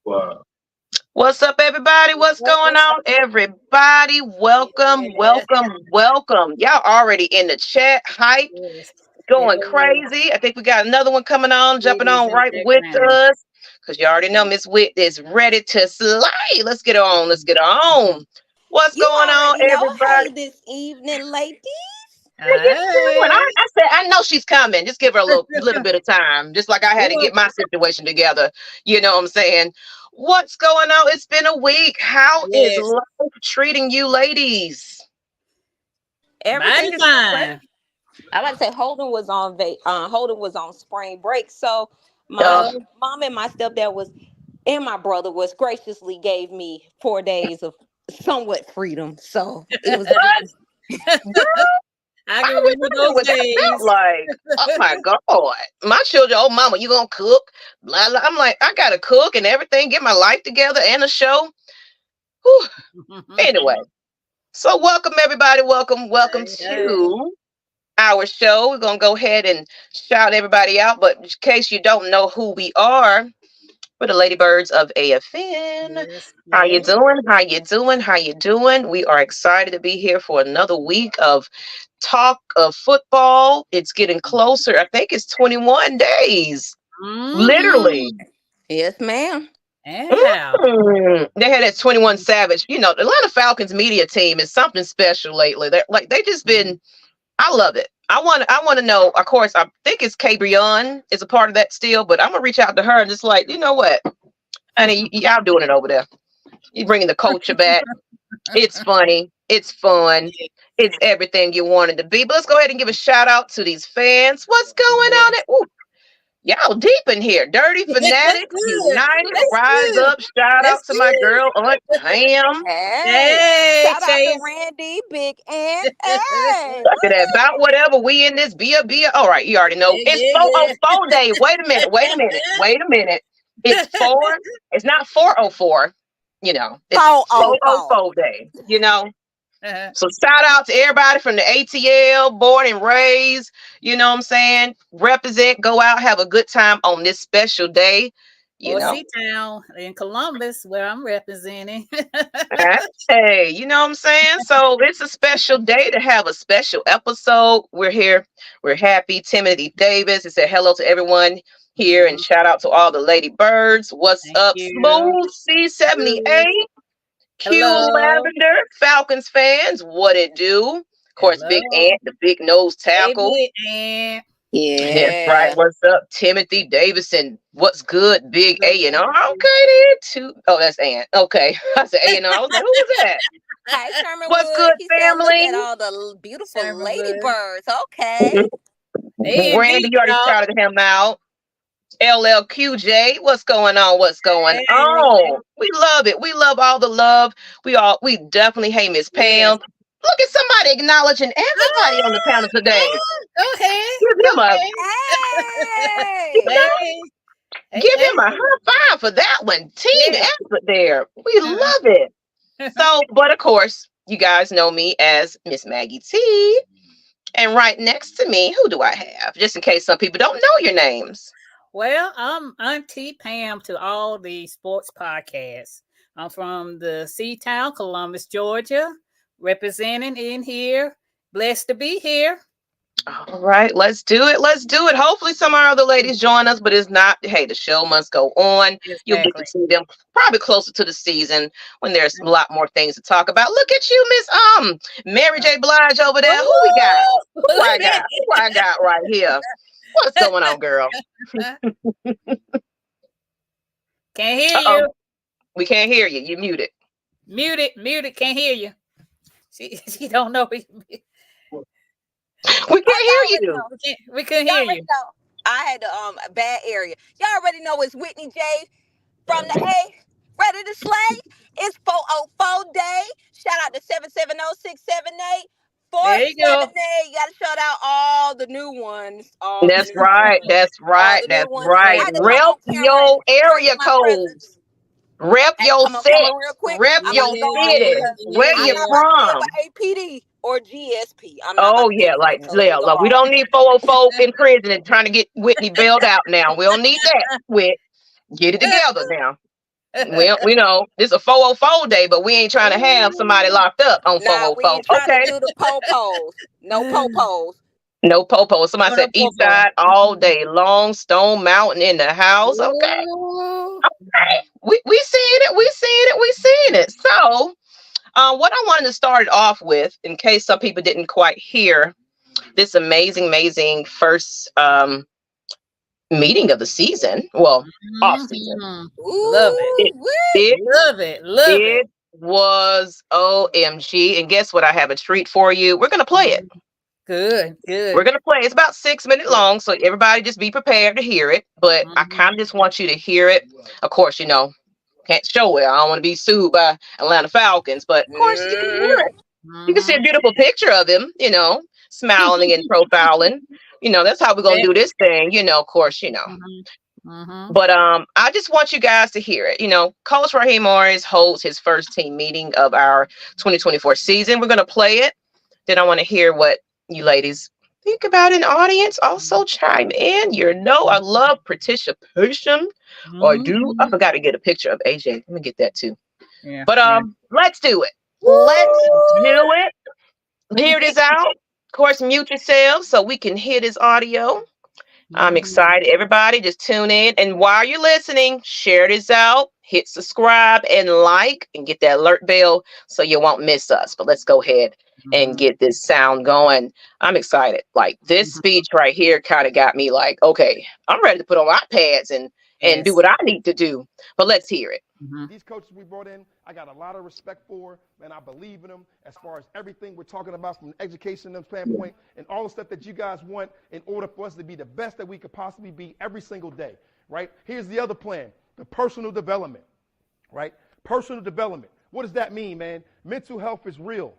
Wow. What's up, everybody? What's going on, everybody? Welcome, Yes, welcome, welcome. Y'all already in the chat, hype, yes, going yes. crazy. I think we got another one coming on, jumping Whitney's on in the right with background. us. Because you already know Miss Whit is ready to slay. Let's get on. Let's get on. What's You going on, already know. everybody? Hey, this evening, lady. How you doing? Hey. I said, I know she's coming. Just give her a little bit of time. Just like I had to Ooh, get my situation together. You know what I'm saying? What's going on? It's been a week. How is yes, life treating you, ladies? mighty Everything is great. fine. I like to say Holden was on spring break, so my Uh, Oh, mom and my stepdad was and my brother was graciously gave me 4 days of somewhat freedom. So it was what? Girl, I why can are we remember living those with that felt days. like? Oh my God. My children, oh mama, you gonna cook? Blah, blah. I'm like, I gotta cook and everything, get my life together and a show. Whew. Anyway, so welcome everybody. Welcome Hey, hey. to our show. We're gonna go ahead and shout everybody out, but in case you don't know who we are, we're the Ladybirds of AFN. Yes, How you yes. doing? How you doing? How you doing? We are excited to be here for another week of talk of football. It's getting closer. I think it's 21 days. Literally. Mm-hmm. yes, ma'am. Yeah. They had that 21 Savage. You know, the Atlanta Falcons media team is something special lately. They're like they just been I love it. I want to know. Of course, I think it's Cabrion is a part of that still, but I'm gonna reach out to her and just like, you know what, honey, y'all doing it over there. You bringing the culture back. It's funny. It's fun. Yes, It's everything you wanted to be. But let's go ahead and give a shout out to these fans. What's going on? yes. Ooh, y'all deep in here. Dirty That's Fanatics, good. United, That's Rise good. Up. Shout That's out to my good. girl Aunt Pam. Hey, Hey, shout out to Chase. Randy, Big Ant. Hey, Look at that. About whatever. We in this. Be a. All right. You already know. Yeah, It's yeah, 404 day. Wait a minute. Wait a minute. Wait a minute. It's four. It's not 404. You know, it's 404. 404 day. You know. yeah. So shout out to everybody from the ATL, born and raised. You know what I'm saying? Represent, go out, have a good time on this special day. You Or know. Town in Columbus, where I'm representing. Hey, you know what I'm saying? So it's a special day to have a special episode. We're here. We're happy. Timothy Davis. It said hello to everyone here and Mhm. shout out to all the lady birds. What's Thank up? you. Smooth Good. C78. Q Hello. Lavender. Falcons fans. What it do? Of course, Big Hello. Ant, the big nose Hey, tackle. Big Aunt. That's right. Yeah. What's up, Timothy Davison? What's good, Big A and R? Okay, then too. Oh, that's Ant. Okay, I said A and R. I was like, who was that? Hi, Sherman What's Woods. good, He said, look family? at all the beautiful Sherman Wood. ladybirds. Okay. They in Randy, deep, you already y'all. shouted him out. LLQJ, what's going on? What's going Hey. on? We love it. We love all the love. We definitely. Hey, Miss Yes. Pam. Look at somebody acknowledging everybody on the panel Ah, today. go ahead. Give him Go a ahead. Hey. Hey. Hey, give hey. him a high five for that one. Team Yeah. effort there. We Uh-huh. love it. So, but of course, you guys know me as Ms Maggie T. And right next to me, who do I have? Just in case some people don't know your names. Well, I'm Auntie Pam to all the sports podcasts. I'm from the Sea Town, Columbus, Georgia, representing in here. Blessed to be here. All right, let's do it. Let's do it. Hopefully, some of our other ladies join us, but it's not. Hey, the show must go on. You'll get to Exactly. see them probably closer to the season when there's a lot more things to talk about. Look at you, Miss Mary J. Blige over there. Who we got? Woo! Who I got? Who I got right here? What's going on, girl? Can't hear Uh oh, you. we can't hear you. You muted. Muted, can't hear you. She don't know. We Oh, can't y'all hear already you. know. We couldn't Y'all hear already you. know. I had a bad area. Y'all already know it's Whitney J from the A. Ready to slay? It's 404 day. Shout out to 770-678. There you go. 478. You gotta shout out all the new ones. All the That's new right. ones. That's All right. the new That's ones. I right. had to come Exactly. Rep on camera and your grace area my codes. presence. Rep Had to your come on camera set. real quick. Rep I'm Yeah, about your to go off city. because Where I'm you not yeah. about to deal from? with APD or GSP. I'm not about Oh to yeah, deal with it. like So let yeah, me go like we off. don't need 404 in prison and trying to get Whitney bailed out now. We don't need that. Whit, get it together now. We know this is a 404 day, but we ain't trying to have somebody locked up on Nah, we 404. ain't trying to Okay. do the po-pos. No po-pos. No popo. Somebody said east side all day long, Stone Mountain in the house. Okay. Ooh. Okay. We seeing it. We seeing it. We seeing it. So what I wanted to start it off with, in case some people didn't quite hear this amazing first meeting of the season. Well, off season. Love it. Love it. It was OMG. And guess what? I have a treat for you. We're gonna play it. Good. We're gonna play. It's about 6 minutes long, so everybody just be prepared to hear it. But I kind of just want you to hear it. Of course, can't show it. I don't want to be sued by Atlanta Falcons, but of course you can hear it. You can see a beautiful picture of him, smiling and profiling. That's how we're gonna do this thing. Of course, But I just want you guys to hear it. Coach Raheem Morris holds his first team meeting of our 2024 season. We're gonna play it. Then I want to hear what you ladies think about an audience. Also chime in. I love participation. I do. I forgot to get a picture of AJ. Let me get that too. Yeah. But let's do it. Let's do it. Hear this out. Of course, mute yourselves so we can hear this audio. I'm excited. Everybody just tune in. And while you're listening, share this out, hit subscribe and like, and get that alert bell so you won't miss us. But let's go ahead and get this sound going. I'm excited. Like this speech right here kind of got me like, okay, I'm ready to put on my pads and do what I need to do. But let's hear it. These coaches we brought in, I got a lot of respect for, and I believe in them as far as everything we're talking about from an education standpoint and all the stuff that you guys want in order for us to be the best that we could possibly be every single day, right? Here's the other plan, the personal development, right? Personal development. What does that mean, man? Mental health is real,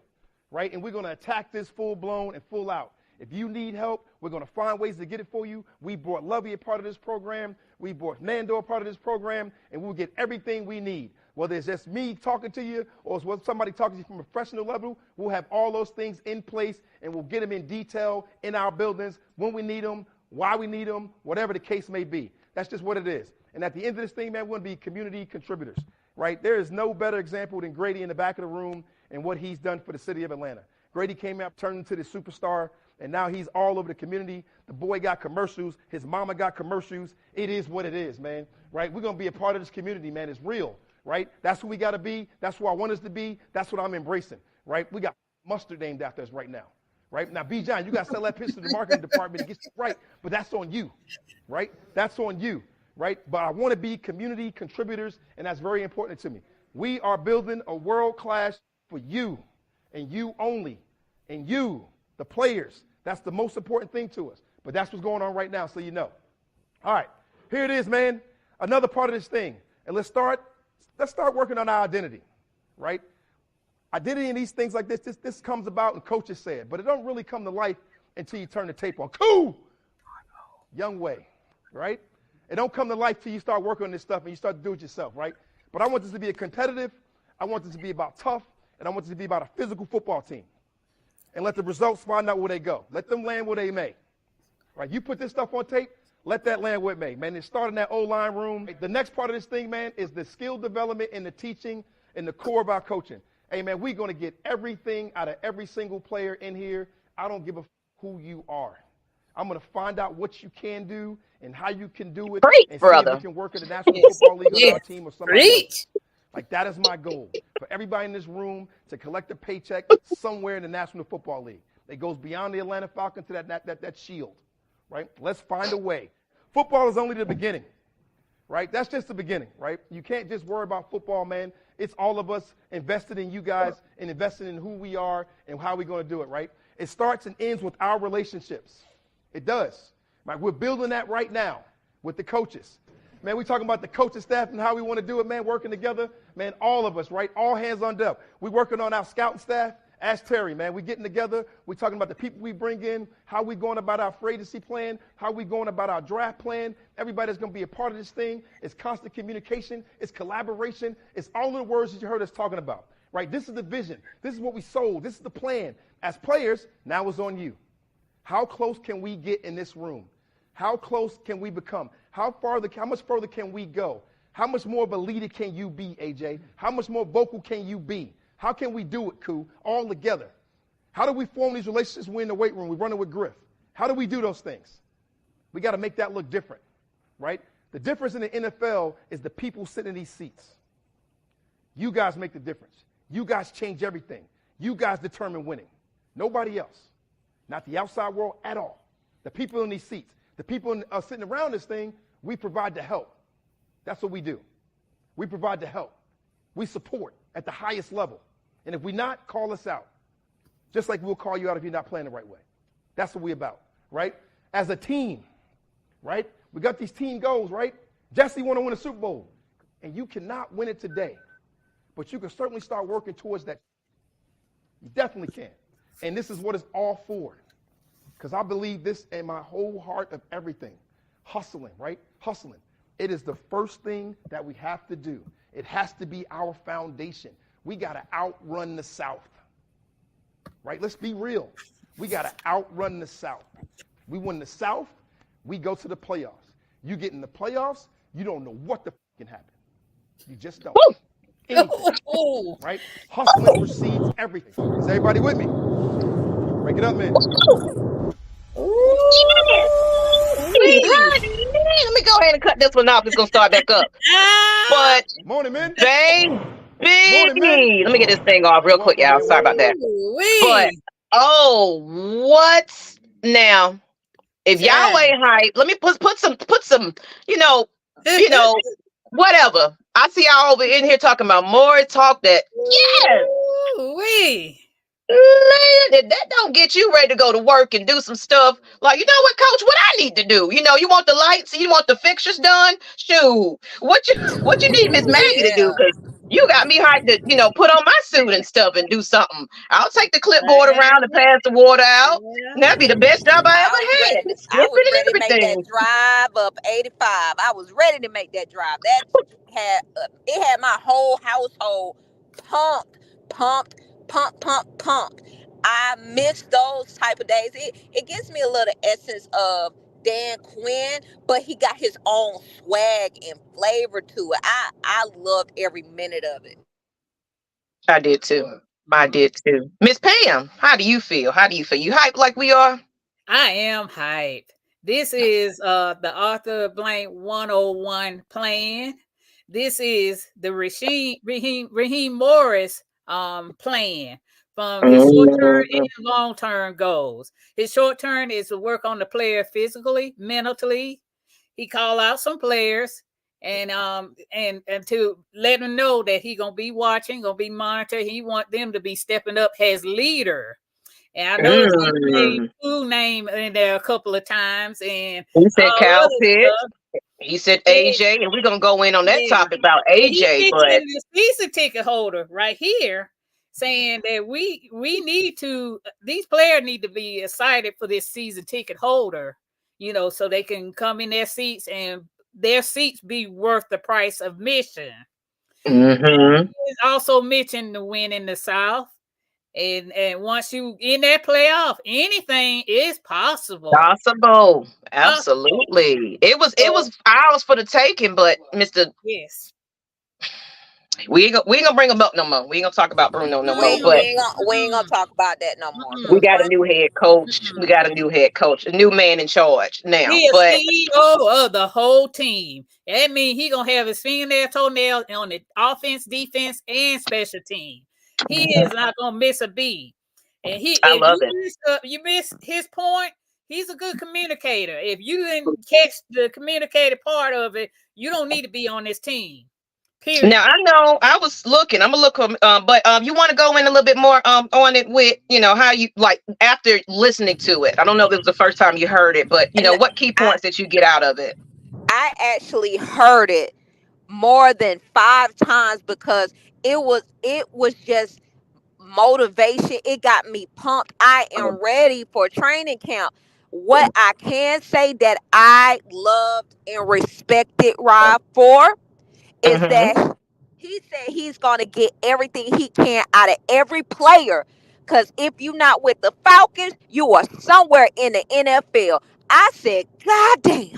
right? And we're going to attack this full blown and full out. If you need help, we're going to find ways to get it for you. We brought Lovey a part of this program. We brought Nando a part of this program, and we'll get everything we need. Whether it's just me talking to you or it's somebody talking to you from a professional level, we'll have all those things in place, and we'll get them in detail in our buildings when we need them, why we need them, whatever the case may be. That's just what it is. And at the end of this thing, man, we're going to be community contributors, right? There is no better example than Grady in the back of the room and what he's done for the city of Atlanta. Grady came out, turned into the superstar, and now he's all over the community. The boy got commercials. His mama got commercials. It is what it is, man, right? We're going to be a part of this community, man. It's real, right? That's who we got to be. That's who I want us to be. That's what I'm embracing, right? We got mustard named after us right now, right? Now, B. John, you got to sell that pitch to the marketing department to get you right, but that's on you, right? That's on you, right? But I want to be community contributors, and that's very important to me. We are building a world class for you and you only, and you, the players. That's the most important thing to us. But that's what's going on right now, so you know. All right, here it is, man. Another part of this thing. And let's start working on our identity, right? Identity in these things like this comes about, and coaches say it, but it don't really come to life until you turn the tape on. Cool! Young way, right? It don't come to life till you start working on this stuff and you start to do it yourself, right? But I want this to be a competitive, I want this to be about tough, and I want this to be about a physical football team. And let the results find out where they go. Let them land where they may. Right? You put this stuff on tape, let that land where it may. Man, it started in that O-line room. The next part of this thing, man, is the skill development and the teaching and the core of our coaching. Hey, man, we're going to get everything out of every single player in here. I don't give a who you are. I'm going to find out what you can do and how you can do it. Preach, and brother. See if we can work in the National Football League on our team or somebody else. Like, that is my goal, for everybody in this room to collect a paycheck somewhere in the National Football League. It goes beyond the Atlanta Falcons to that shield, right? Let's find a way. Football is only the beginning, right? That's just the beginning, right? You can't just worry about football, man. It's all of us invested in you guys and invested in who we are and how we're going to do it, right? It starts and ends with our relationships. It does. Right? We're building that right now with the coaches. Man, we talking about the coaching staff and how we want to do it, man, working together. Man, all of us, right? All hands on deck. We're working on our scouting staff. Ask Terry, man. We're getting together. We're talking about the people we bring in, how we going about our free agency plan, how we going about our draft plan. Everybody that's going to be a part of this thing. It's constant communication. It's collaboration. It's all of the words that you heard us talking about, right? This is the vision. This is what we sold. This is the plan. As players, now it's on you. How close can we get in this room? How close can we become? How much further can we go? How much more of a leader can you be, AJ? How much more vocal can you be? How can we do it, Koo, all together? How do we form these relationships when we're in the weight room? We're running with Griff. How do we do those things? We got to make that look different, right? The difference in the NFL is the people sitting in these seats. You guys make the difference. You guys change everything. You guys determine winning. Nobody else. Not the outside world at all. The people in these seats. The people sitting around this thing, we provide the help. That's what we do. We provide the help. We support at the highest level. And if we're not, call us out. Just like we'll call you out if you're not playing the right way. That's what we're about, right? As a team, right? We got these team goals, right? Jesse want to win a Super Bowl. And you cannot win it today. But you can certainly start working towards that. You definitely can. And this is what it's all for. Because I believe this in my whole heart of everything. Hustling, right? Hustling. It is the first thing that we have to do. It has to be our foundation. We got to outrun the South. Right? Let's be real. We got to outrun the South. We win the South, we go to the playoffs. You get in the playoffs, you don't know what the can happen. You just don't. Anything, right? Hustling precedes everything. Is everybody with me? Break it up, man. Let me go ahead and cut this one off. It's going to start back up. But, morning, man. Baby. Let me get this thing off real quick, y'all. Sorry about that. But, what now? If y'all ain't hype, let me put some, whatever. I see y'all over in here talking about more talk that, man, that don't get you ready to go to work and do some stuff. Like, you know what, coach, what I need to do? You want the lights, you want the fixtures done? Shoot. What you need Ms Maggie to do? Because you got me hyped to, put on my suit and stuff and do something. I'll take the clipboard around and pass the water out. And that'd be the best job I ever had. I was ready to make that drive up 85. I was ready to make that drive. It had my whole household pumped. I miss those type of days. It gives me a little essence of Dan Quinn, but he got his own swag and flavor to it. I loved every minute of it. I did too. Miss Pam, how do you feel? You hyped like we are? I am hyped. This is the Arthur Blank 101 plan. This is the Raheem Morris plan from his short-term and long-term goals. His short-term is to work on the player physically, mentally. He call out some players and to let them know that he gonna be watching, gonna be monitored. He want them to be stepping up as leader. And I know his name in there a couple of times, and he said Cal Pitts. He said AJ, and we're gonna go in on that topic about AJ. But the season ticket holder right here saying that we need to, these players need to be excited for this season ticket holder, so they can come in their seats and their seats be worth the price of admission. He also mentioned the win in the South. And once you in that playoff, anything is possible. Absolutely. It was ours for the taking, but Mr. Yes. We ain't gonna bring him up no more. We ain't gonna talk about Bruno no more. We ain't gonna talk about that no more. We got a new head coach. A new man in charge now. He is CEO of the whole team. That means he gonna have his fingernail, toenail on the offense, defense, and special team. He is not gonna miss a beat. And I love it. You miss his point. He's a good communicator. If you didn't catch the communicated part of it, you don't need to be on this team. Period. Now I know I was looking. I'm gonna look, but you want to go in a little bit more on it with how you like after listening to it. I don't know if it was the first time you heard it, but what key points did you get out of it? I actually heard it more than 5 times because it was just motivation. It got me pumped. I am ready for training camp. What I can say that I loved and respected Rob for is that he said he's going to get everything he can out of every player. Because if you're not with the Falcons, you are somewhere in the NFL. I said, God damn,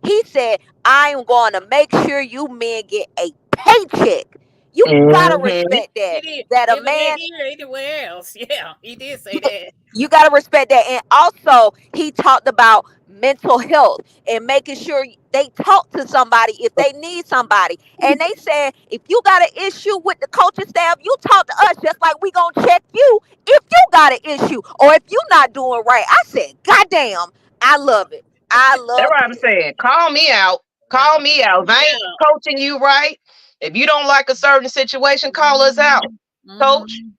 He said, I am going to make sure you men get a paycheck. You gotta Mm-hmm. respect that. He did. That a If it man, ain't here, anywhere else. Yeah, he did say that. you gotta respect that. And also, he talked about mental health and making sure they talk to somebody if they need somebody. And they said, if you got an issue with the coaching staff, you talk to us just like we gonna check you if you got an issue or if you not doing right. I said, God damn, I love it. I That's love what I'm it. saying. Call me out. Call me out. If I ain't Yeah. coaching you right, if you don't like a certain situation, call us out. Coach, Mhm.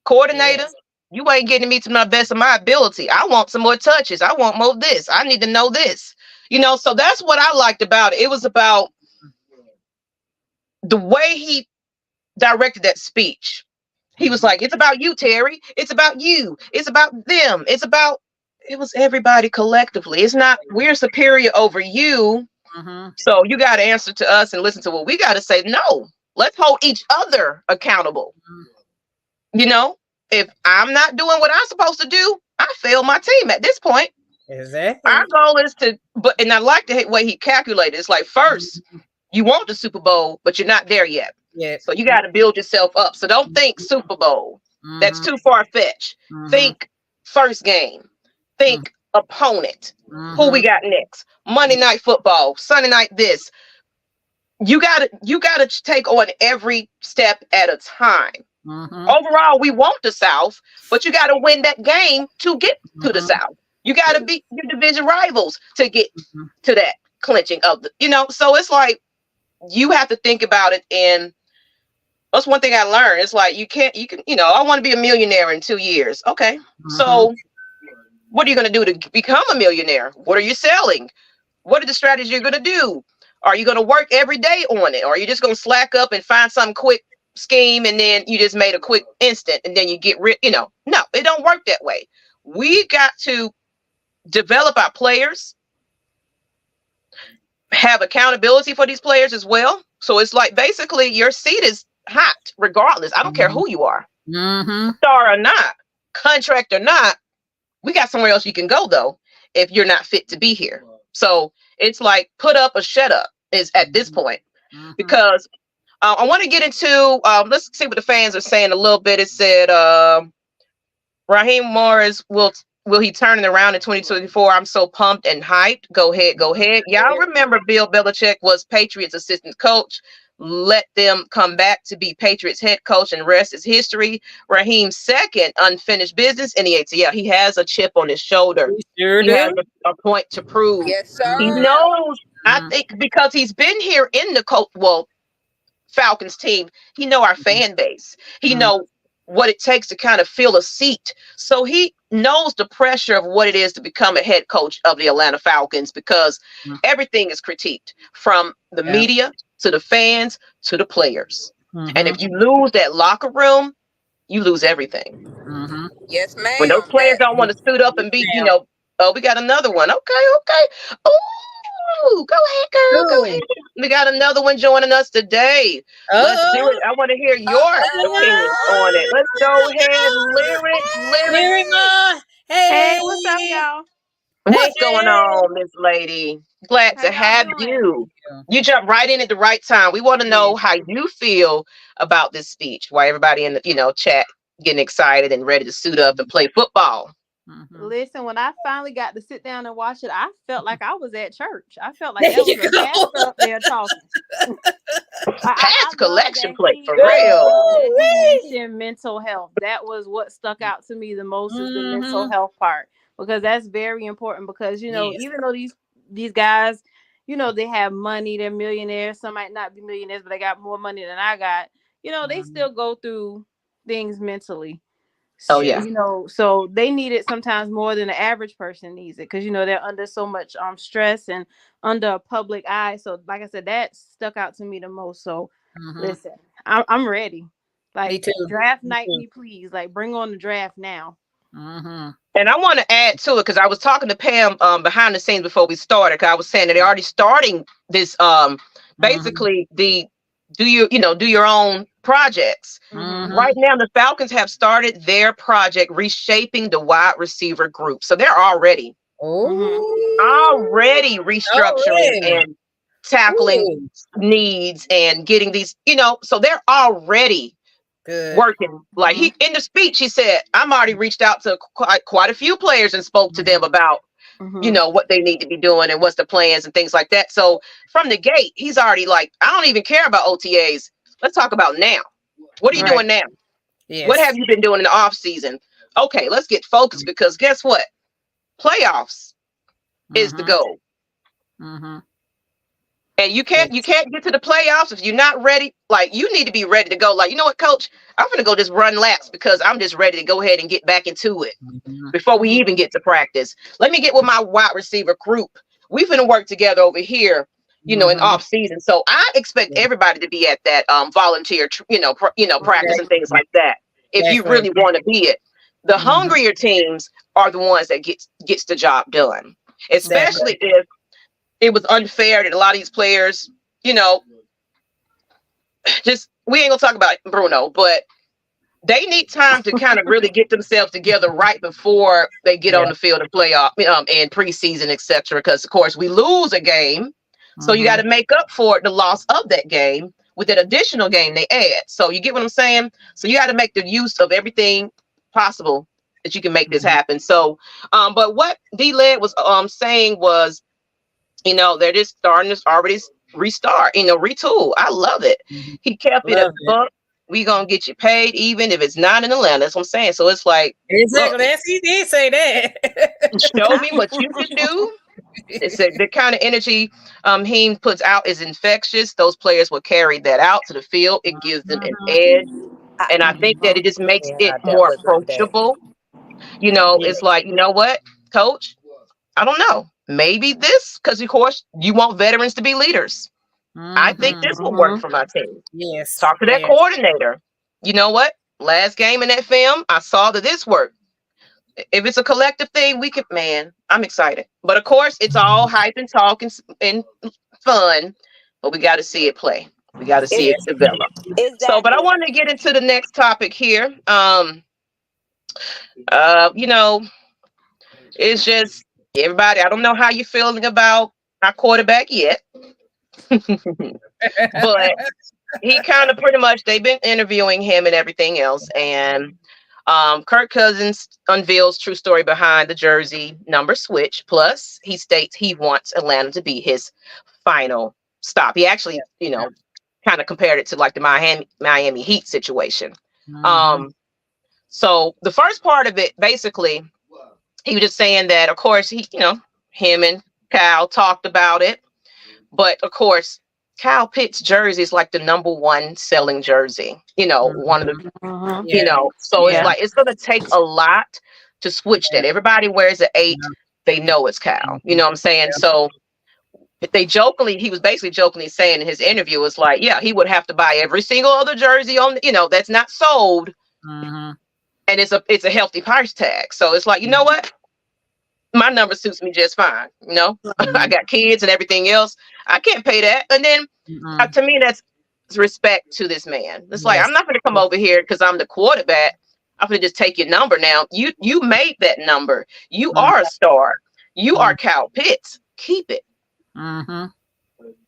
coordinator, Yes. you ain't getting me to my best of my ability. I want some more touches. I want more of this. I need to know this. So that's what I liked about it. It was about the way he directed that speech. He was like, it's about you, Terry. It's about you. It's about them. It was everybody collectively. It's not, we're superior over you. Mhm. So you got to answer to us and listen to what we got to say. No, let's hold each other accountable. If I'm not doing what I'm supposed to do, I fail my team at this point. Our Exactly. goal is and I like the way he calculated. It's like, first, you want the Super Bowl, but you're not there yet. Yeah. So you got to build yourself up. So don't think Super Bowl. That's Mhm. too far fetched. Mhm. Think first game. Think opponent. Who we Mhm. got next? Monday night football, Sunday night this. You gotta take on every step at a time. Mhm. Overall, we want the South, but you gotta win that game to get to the Mhm. South. You gotta beat your division rivals to get Mhm. to that clinching of so it's like you have to think about it. And that's one thing I learned. It's like you can, I want to be a millionaire in 2 years. Okay. Mhm. So what are you going to do to become a millionaire? What are you selling? What are the strategies you're going to do? Are you going to work every day on it? Or are you just going to slack up and find some quick scheme and then you just made a quick instant and then you get rid, no, it don't work that way. We got to develop our players, have accountability for these players as well. So it's like basically your seat is hot regardless. I don't care who you are, Mhm. star or not, contract or not. We got somewhere else you can go though if you're not fit to be here. So it's like put up or shut up is at this point. Mhm. Because I want to get into let's see what the fans are saying a little bit. It said Raheem Morris will he turn it around in 2024? I'm so pumped and hyped. Go ahead, go ahead. Y'all remember Bill Belichick was Patriots assistant coach. Let them come back to be Patriots head coach and rest is history. Raheem's second unfinished business in the ATL. He has a chip on his shoulder. We sure He has do. a point to prove. Yes, He sir. knows, I Mhm. think, because he's been here in the Falcons team. He know our fan base. He Mhm. know what it takes to kind of fill a seat. So he knows the pressure of what it is to become a head coach of the Atlanta Falcons because Mhm. everything is critiqued from the Yeah. media to the fans to the players. And if Mhm. you lose that locker room, you lose everything. Mhm. Yes, When those ma'am. players That don't want to suit up Yes, and be, ma'am. oh, we got another one. Okay. Oh, go ahead, girl. Go ahead. Doing. We got another one joining us today. Let's do it. Oh. I want to hear uh your opinions on it. Let's go ahead. oh. Lyric. Lyric Ma. Hey, what's up, Hey. y'all? Hey, What's going hey. on, Miss Lady? Glad How to y'all have doing? you. You jumped right in at the right time. We want to Yeah. know how you feel about this speech. Why everybody in the chat getting excited and ready to suit up and play football. Mhm. Listen, when I finally got to sit down and watch it, I felt like I was at church. I felt like There that you was a go. pastor up there talking. I Pass love collection that plate for I real. love that he Ooh-wee. mentioned mental health. That was what stuck out to me the most is the mental Mhm. health part because that's very important because Yes. even though these guys, they have money, they're millionaires, some might not be millionaires, but they got more money than I got. They Mhm. still go through things mentally. Oh Yes. yeah. So they need it sometimes more than the average person needs it because they're under so much stress and under a public eye. So like I said, that stuck out to me the most. So Mhm. listen, I'm ready. Me Like too. draft Me night too. me please. Like bring on the draft now. Mhm. And I want to add to it because I was talking to Pam behind the scenes before we started. Cause I was saying that they're already starting this Mhm. basically do your own projects. Mm-hmm. Right Mhm. now, the Falcons have started their project reshaping the wide receiver group. So they're already already restructuring and tackling Ooh, needs and getting these, so they're already good. working. Like he in the speech, he said, I'm already reached out to quite a few players and spoke to them about, what they need to be doing and what's the plans and things like that. So from the gate, he's already like, I don't even care about OTAs. Let's talk about now. What are you doing now? What have you been doing in the off season? Okay, let's get focused, because guess what? Playoffs is the goal. And you can't get to the playoffs if you're not ready. Like, you need to be ready to go. Like, you know what, coach? I'm gonna go just run laps because I'm just ready to go ahead and get back into it before we even get to practice. Let me get with my wide receiver group. We're gonna work together over here, in off season. So I expect everybody to be at that volunteer, practice and things like that. If you really want to be it, the hungrier teams are the ones that gets the job done, especially if it was unfair that a lot of these players, just, we ain't gonna talk about Bruno, but they need time to kind of really get themselves together right before they get on the field of playoff and preseason, etc. Because of course we lose a game, so you got to make up for the loss of that game with that additional game they add. So you get what I'm saying? So you got to make the use of everything possible that you can make this happen. So, but what D-Led was saying was, they're just starting to already restart, retool. I love it. He kept it a buck. We gonna get you paid even if it's not in Atlanta. That's what I'm saying. So it's like, Exactly. He did say that. show me what you can do. It's the kind of energy he puts out is infectious. Those players will carry that out to the field. It gives them an edge. And I think that it just makes it more approachable. It's like, you know what, coach? I don't know. Maybe this, because of course you want veterans to be leaders. I think this will work for my team. Yes. Talk to that coordinator. You know what? Last game in that film, I saw that this worked. If it's a collective thing, we can, man, I'm excited. But of course, it's all hype and talk and fun, but we got to see it play. We got to see it develop. Exactly. So, but I want to get into the next topic here. It's just, everybody, I don't know how you're feeling about our quarterback yet. But he kind of pretty much, they've been interviewing him and everything else. And Kirk Cousins unveils true story behind the jersey number switch. Plus, he states he wants Atlanta to be his final stop. He actually, kind of compared it to like the Miami Heat situation. So the first part of it, basically, he was just saying that, of course, him and Kyle talked about it. But of course, Kyle Pitts jersey is like the number one selling jersey, one of the, so it's like, it's going to take a lot to switch that. Everybody wears an 8. They know it's Kyle, you know what I'm saying? So he was basically jokingly saying in his interview, was like, yeah, he would have to buy every single other jersey on, that's not sold. And it's a healthy price tag. So it's like, you know what? My number suits me just fine. I got kids and everything else. I can't pay that. And then to me, that's respect to this man. It's like, I'm not going to come over here because I'm the quarterback. I'm going to just take your number now. You made that number. You are a star. You are Kyle Pitts. Keep it.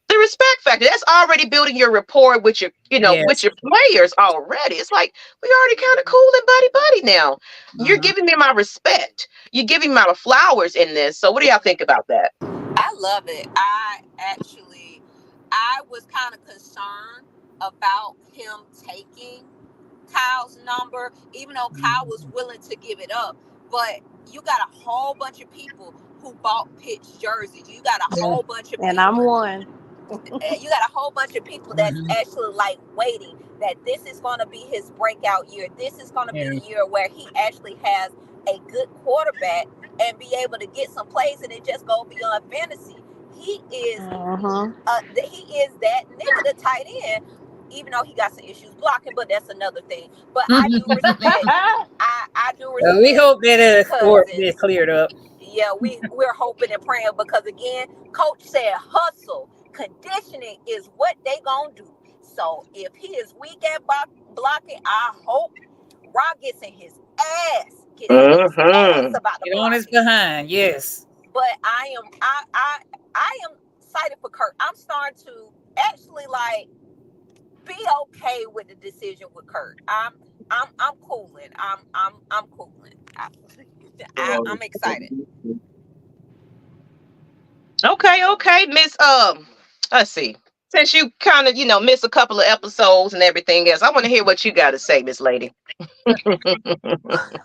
The respect factor, that's already building your rapport with your, with your players already. It's like, we already kind of cool and buddy now. You're giving me my respect. You're giving me my flowers in this. So what do y'all think about that? I love it. I was kind of concerned about him taking Kyle's number, even though Kyle was willing to give it up. But you got a whole bunch of people who bought Pitts jerseys. You got a whole bunch of people. And I'm one. You got a whole bunch of people that's actually like waiting that this is going to be his breakout year. This is going to be the year where he actually has a good quarterback and be able to get some plays, and it just go beyond fantasy. He is he is that nigga, the tight end, even though he got some issues blocking, but that's another thing. But I do respect. I do respect. We hope that sport is cleared up. Yeah, we're hoping and praying, because again, coach said hustle. Conditioning is what they gonna do. So if he is weak at blocking, I hope Rob gets in his ass. Gets his ass about the Get on his behind, yes. but I am excited for Kirk. I'm starting to actually like be okay with the decision with Kirk. I'm cooling. I'm cooling. I'm excited. Okay, Miss let's see. Since you kind of, miss a couple of episodes and everything else, I want to hear what you got to say, Miss Lady.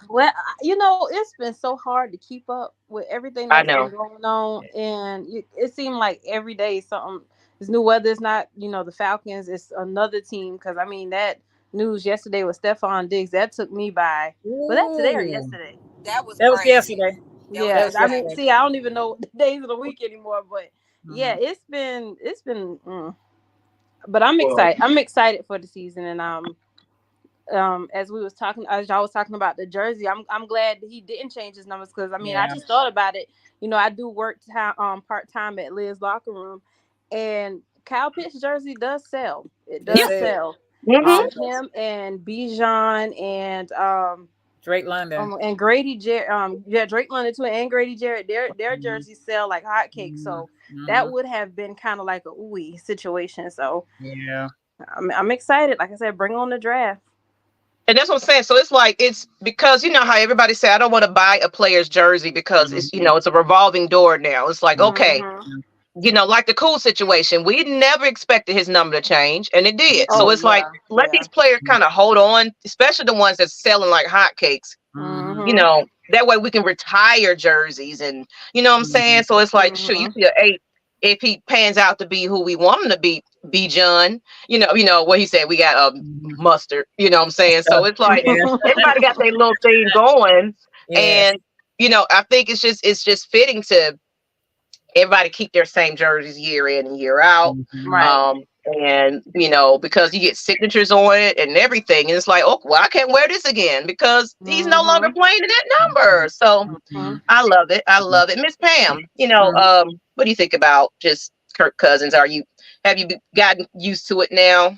Well, it's been so hard to keep up with everything I that's know. been going on, and it seemed like every day something is new. Whether it's not, the Falcons, it's another team. Because I mean, that news yesterday with Stephon Diggs, that took me by. Was that today or yesterday? That was That was yesterday. Yeah, was I mean, yesterday. see, I don't even know the days of the week anymore, but yeah, it's been. But I'm excited. I'm excited for the season, and as y'all was talking about the jersey, I'm glad that he didn't change his numbers, because I mean, I just thought about it. I do work part-time at Liz Locker Room, and Kyle Pitts jersey does sell. It does sell. Him and Bijan and Drake London and Grady Jarrett, Drake London too, and Grady Jarrett, their jerseys sell like hotcakes. So that would have been kind of like a ooey situation. So yeah, I'm excited. Like I said, bring on the draft. And that's what I'm saying. So it's like, it's because how everybody say, I don't want to buy a player's jersey because it's, it's a revolving door now. It's like, okay, like the Cool situation, we never expected his number to change, and it did. So it's like, let these players kind of hold on, especially the ones that's selling like hotcakes. That way we can retire jerseys, and what I'm saying. So it's like, sure, you see an 8 if he pans out to be who we want him to be John. What he said, we got mustard. What I'm saying. So it's like everybody got their little thing going, and I think it's just fitting to everybody keep their same jerseys year in and year out. And because you get signatures on it and everything, and it's like, oh well, I can't wear this again because he's no longer playing in that number. So I love it. Miss Pam, what do you think about just Kirk Cousins? Have you gotten used to it now?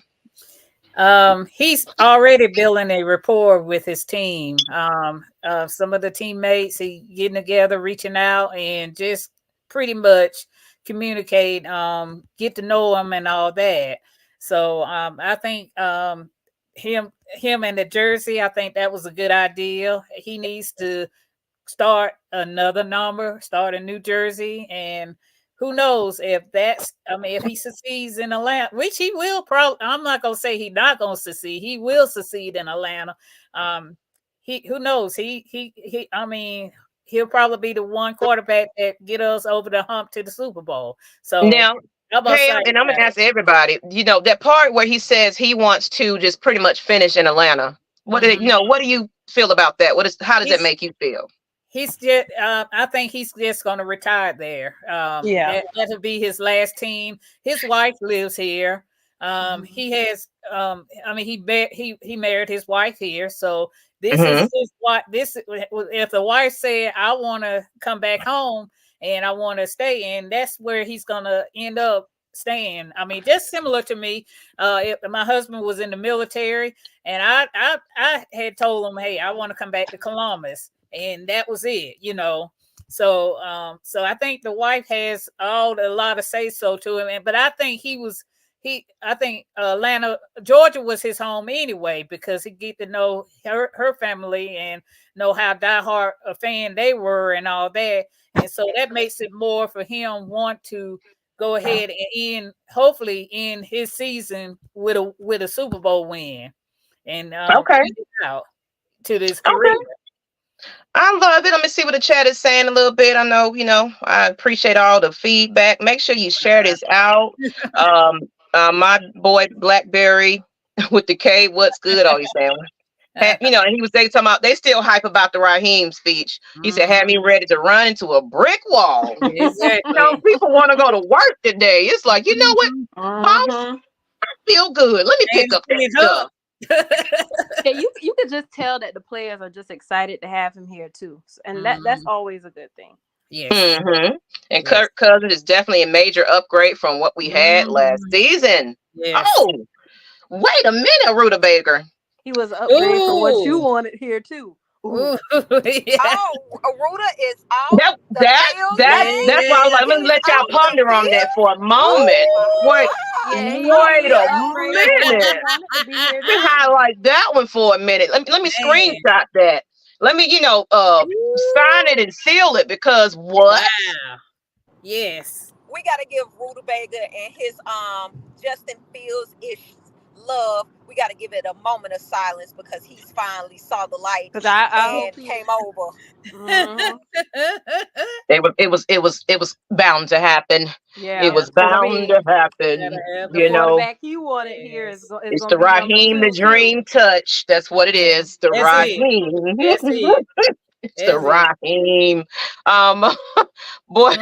He's already building a rapport with his team. Some of the teammates, he getting together, reaching out, and just pretty much communicate, get to know him and all that. So I think him and the jersey, I think that was a good idea. He needs to start another number, start a new jersey, and who knows if if he succeeds in Atlanta, which he will probably. I'm not gonna say he's not gonna succeed. He will succeed in Atlanta. Who knows? He'll probably be the one quarterback that get us over the hump to the Super Bowl. So now, Pam, and I'm gonna ask everybody, that part where he says he wants to just pretty much finish in Atlanta. What do you feel about that? How does that make you feel? He's just, I think he's just going to retire there. That'll be his last team. His wife lives here. He has, he married his wife here. So this is his wife. If the wife said, I want to come back home and I want to stay in, that's where he's going to end up staying. I mean, just similar to me. If my husband was in the military and I had told him, hey, I want to come back to Columbus. And that was it, So I think the wife has a lot of say so to him. But I think I think Atlanta, Georgia was his home anyway, because he get to know her family and know how diehard a fan they were and all that. And so that makes it more for him want to go ahead and hopefully end his season with a Super Bowl win and out to this career. I love it. Let me see what the chat is saying a little bit. I know, I appreciate all the feedback. Make sure you share this out. My boy Blackberry with the K, what's good? All he's saying. And he was talking about they still hype about the Raheem speech. He said, had me ready to run into a brick wall. Exactly. People want to go to work today. It's like, you know what, boss? I feel good. Let me pick up that stuff. You could just tell that the players are just excited to have him here too, and that's always a good thing. And Kirk Cousins is definitely a major upgrade from what we had last season. Oh, wait a minute, Rutabaga. He was an upgrade from what you wanted here too. Ooh, yeah. Oh, Ruta is off That the that field. that's why I was like, let me He's let y'all off the ponder on that field. for a moment. Wait, Oh my Yeah, wait he a upgraded from where he minute. wanted to be here Let me this season. highlight that one for a minute. Let me Man. screenshot that. Let me, sign it Ooh, and seal it because what? wow. Yes. we got to give Rutabaga and his Justin Fields ish love. We got to give it a moment of silence because he's finally saw the light Cause I hope and he. came over. Mhm. It was bound to happen. It Yeah, was cause I bound mean, to happen. Gotta have the the fun. quarterback he wanted here Yes. is It's gonna the be number Raheem, the 2 too. dream touch. That's what it Yeah. is. The That's it. Raheem. That's it. It's the That's it. Raheem. Um, boy,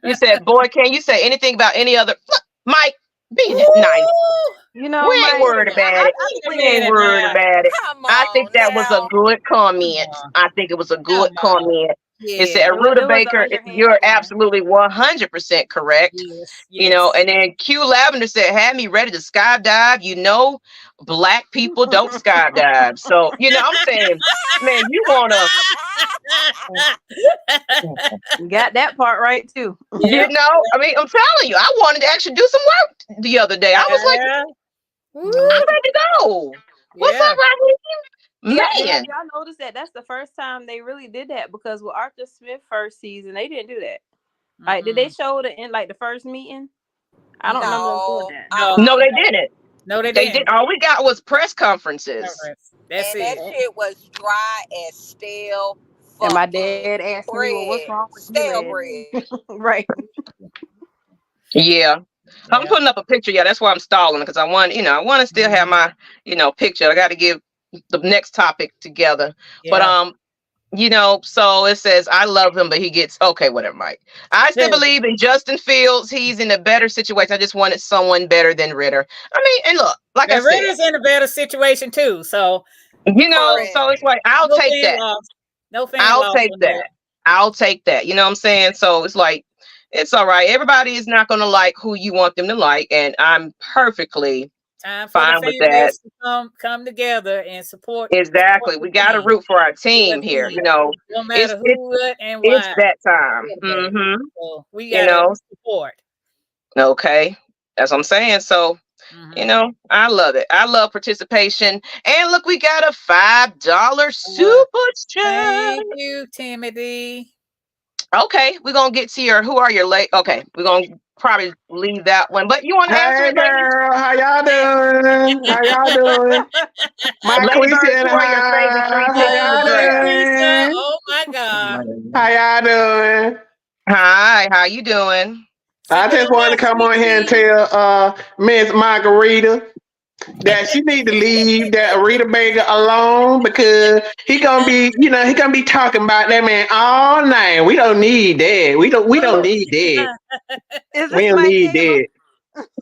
you said, boy, can you say anything about any other? Look, Mike, be nice. Ooh, You We know, ain't Mike. wait a worried minute. about it. Wait a We ain't minute worried now. about it. Come I think on that was a now. good Come comment. on. I think it was a good Come on. comment. It said, Yeah. Ruta It was an Baker, you're underhanded one. absolutely 100% correct. Yes. Yes. And then Q Lavender said, had me ready to skydive. Black people don't skydive. So, I'm saying, man, you want to, You got that part right too. Yep. I mean, I'm telling you, I wanted to actually do some work the other day. I was like, Yeah. I'm Ooh, ready to go. What's yeah. up, Raheem? Yeah, have Man, y'all noticed that? That's the first time they really did that because with Arthur Smith first season, they didn't do that. Like, did they Mm-mm. show it in like the first meeting? I don't remember them doing No. that. No. no, they No. didn't. No, they They did. didn't. All we got was press conferences. That's And that it. shit was dry as stale And my fucking dad asked me, "Well, what's bread. wrong with you, Stale Red?" bread. Right. Yeah. I'm Yeah. putting up a picture. Yeah, that's why I'm stalling because I want to still have Mhm. my, picture. I got to give the next topic together. But Yeah. so it says I love him, but he gets okay, whatever, Mike. I still believe in Justin Fields. He's in a better situation. I just wanted someone better than Ritter. I mean, and look, like I And said, Ritter's in a better situation too. So Correct. so it's like I'll no take fan that. loss. No fan I'll loss take on that. that. I'll take that. You know what I'm saying? So it's like, it's all right. Everybody is not going to like who you want them to like. And I'm perfectly Time for the fine with fan that. base to come together and support Exactly. the We got to team. root for our Yes, team here. indeed. No It's, matter it's, who, what, and it's why. that time. Quarterback. So we You gotta know, support. okay. That's what I'm saying. So, Mhm. I love it. I love participation. And look, we got a $5 Well, super chat. thank you, Timothy. Okay, we're gonna get to who are your late. Okay, we're gonna probably leave that one. But you want to answer Hey it, ladies? girl, how y'all doing? How y'all doing? My Lady Queasy Birds, in who the are your favorite three house. How picks in the y'all Oh, draft? Teresa. doing? Oh my God. How y'all doing? Hi, how you doing? I Sipping just on wanted to that come sweet on here and tea. tell Ms Margarita that she need to leave that Rita Baker alone because he gonna be talking about that man all night. We don't need that. We don't need that. Is We this don't my need Gala? that.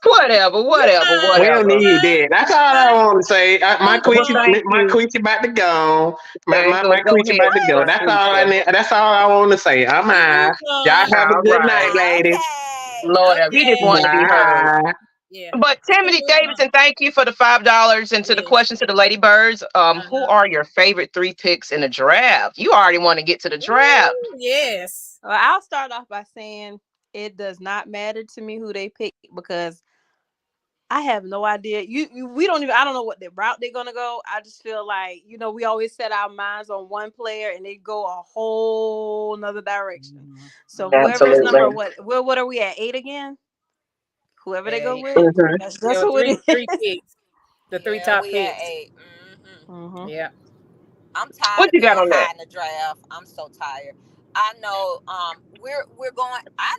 Whatever, whatever, We don't whatever. need that. That's all I want to say. My Well, queasy, thank my you. queasy about to go. My Very my, good. my Go queasy ahead, about to go. Miss That's all I Teresa. need. That's all I want to say. I'm She out. moved Y'all on. have a All good right. night, ladies. Okay. Lord, he just wanted to Okay. be heard. Bye. Yeah. But She Timothy moved on. Davidson, thank you for the $5. And to the Yes. question to the Lady Birds, who Uh-huh. are your favorite three picks in the draft? You already want to get to the draft. Ooh, yes. Well, I'll start off by saying it does not matter to me who they pick because I have no idea. We don't even. I don't know what the route they're gonna go. I just feel like we always set our minds on one player and they go a whole nother direction. Mhm. So whoever is Absolutely. number what are we at 8 again? Whoever they go Hey, with, Mhm. that's there were who it three is. picks. The three Yeah, top we at picks. 8. hmm Yeah. I'm tired What of you got being on that? high in the draft. I'm so tired. I know we're going I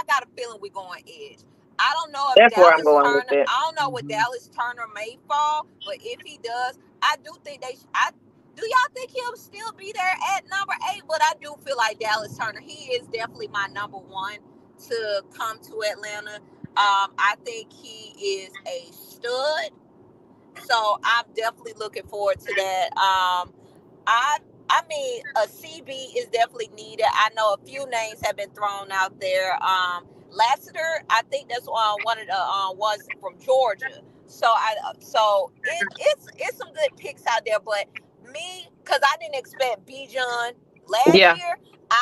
got a feeling we're going edge. I don't know if That's where I'm Dallas going with Turner it. I don't know what Mhm. Dallas Turner may fall, but if he does, I do think I do y'all think he'll still be there at number 8? But I do feel like Dallas Turner, he is definitely my number 1 to come to Atlanta. I think he is a stud. So I'm definitely looking forward to that. I I mean, a CB is definitely needed. I know a few names have been thrown out there. Lassiter, I think that's one of the ones from Georgia. So it's some good picks out there, but me, because I didn't expect Bijan last Yeah. year.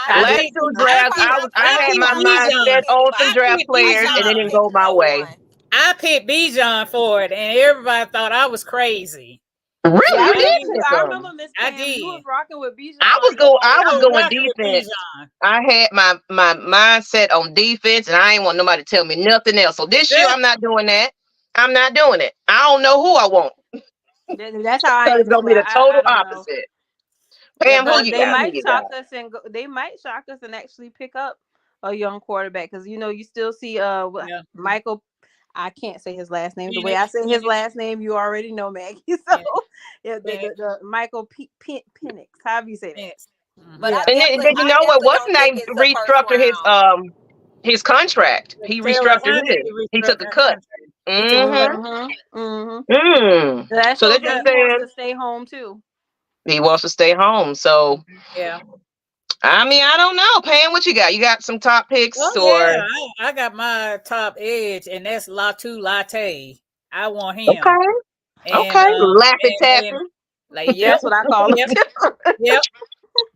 Last picked- two drafts, I had picked my Bijan. mindset on some I draft picked players, and it didn't go my way. I picked Bijan for it, and everybody thought I was crazy. Really, Yeah, you I, did remember, pick I him. remember Miss I Pam. You did. was rocking with Bijan. I was going rocking with defense. Bijan. I had my mindset on defense, and I ain't want nobody to tell me nothing else. So this year, I'm not doing that. I'm not doing it. I don't know who I want. That's how I So am. it's gonna be the total opposite. Pam, But who you they got? might shock us and go, they might shock us and actually pick up a young quarterback, because you still see Michael. I can't say his last name. The way I say his last name, you already know, Maggie. So the Michael Penix. How do you say that? But I And then you know what? What's don't name think it's the first restructured his contract. He restructured his. He took a cut. So that just he wants says to stay home too. he wants to stay home. So yeah. I mean, I don't know. Pam, what you got? You got some top picks? Yeah, I got my top edge, and that's Latu Latte. I want him. Okay. Okay. Laffy tapping. Like, that's what I call him. Yep.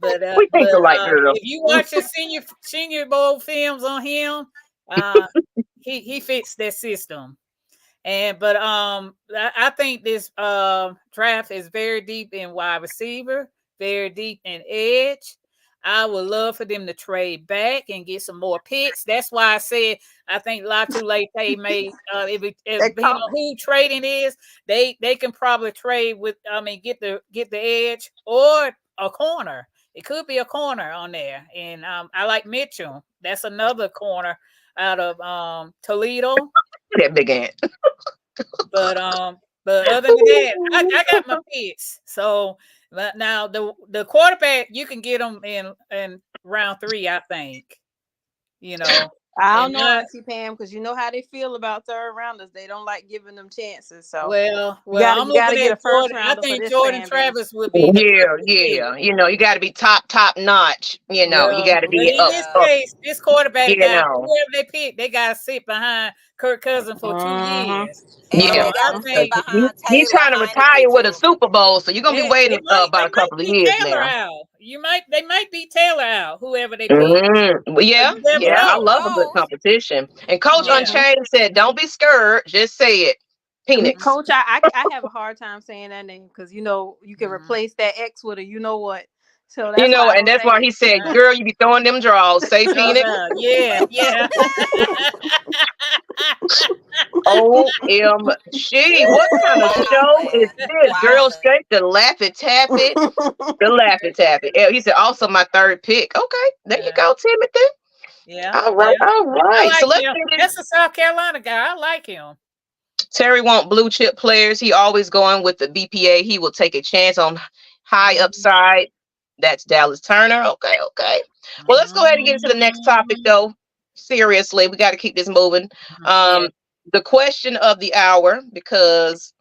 But, we think alike, girl. If you watch his senior bowl films on him, he fits that system. But I think this draft is very deep in wide receiver, very deep in edge. I would love for them to trade back and get some more picks. That's why I said I think Latu Latte may who trading is, they can probably trade with get the edge or a corner. It could be a corner on there. And I like Mitchell. That's another corner out of Toledo. That big ant. But other than that, I got my picks. So now the quarterback, you can get them in round 3, I think. I don't know, Auntie Pam, because you know how they feel about third rounders. They don't like giving them chances. So well, you gotta get a first rounder. I think Jordan Travis would be. Yeah. You got to be top notch. You got to be in this case, this quarterback guy, whoever they pick, they got to sit behind Kirk Cousins for 2 years. Yeah, he's trying to retire with a Super Bowl, so you're gonna be waiting about a couple of years now. They might beat Taylor out, whoever they pick. Yeah, I love a good competition. And Coach Unchained said, "Don't be scared, just say it." Penix. Coach, I have a hard time saying that name because you can replace that X with a what. So that's and that's why he said, "Girl, you be throwing them draws. Say Penix." Yeah. OMG, what kind of show is this? Girl, straight to Laffy Taffy. The Laffy Taffy. He said, also my third pick. Okay, there you go, Timothy. Yeah. All right. Like so let's that's a South Carolina guy. I like him. Terry want blue chip players. He always going with the BPA. He will take a chance on high upside. That's Dallas Turner. Okay. Well, let's go ahead and get into the next topic, though. Seriously, we got to keep this moving. The question of the hour, because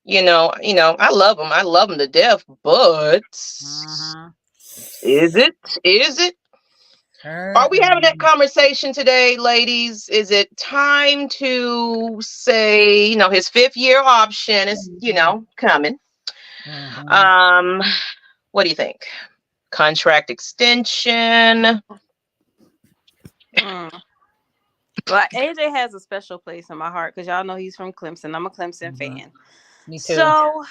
I love them. I love them to death. But is it? Are we having that conversation today, ladies? Is it time to say, his 5th year option is, coming? What do you think? Contract extension? Well, AJ has a special place in my heart because y'all know he's from Clemson. I'm a Clemson fan. Me too. So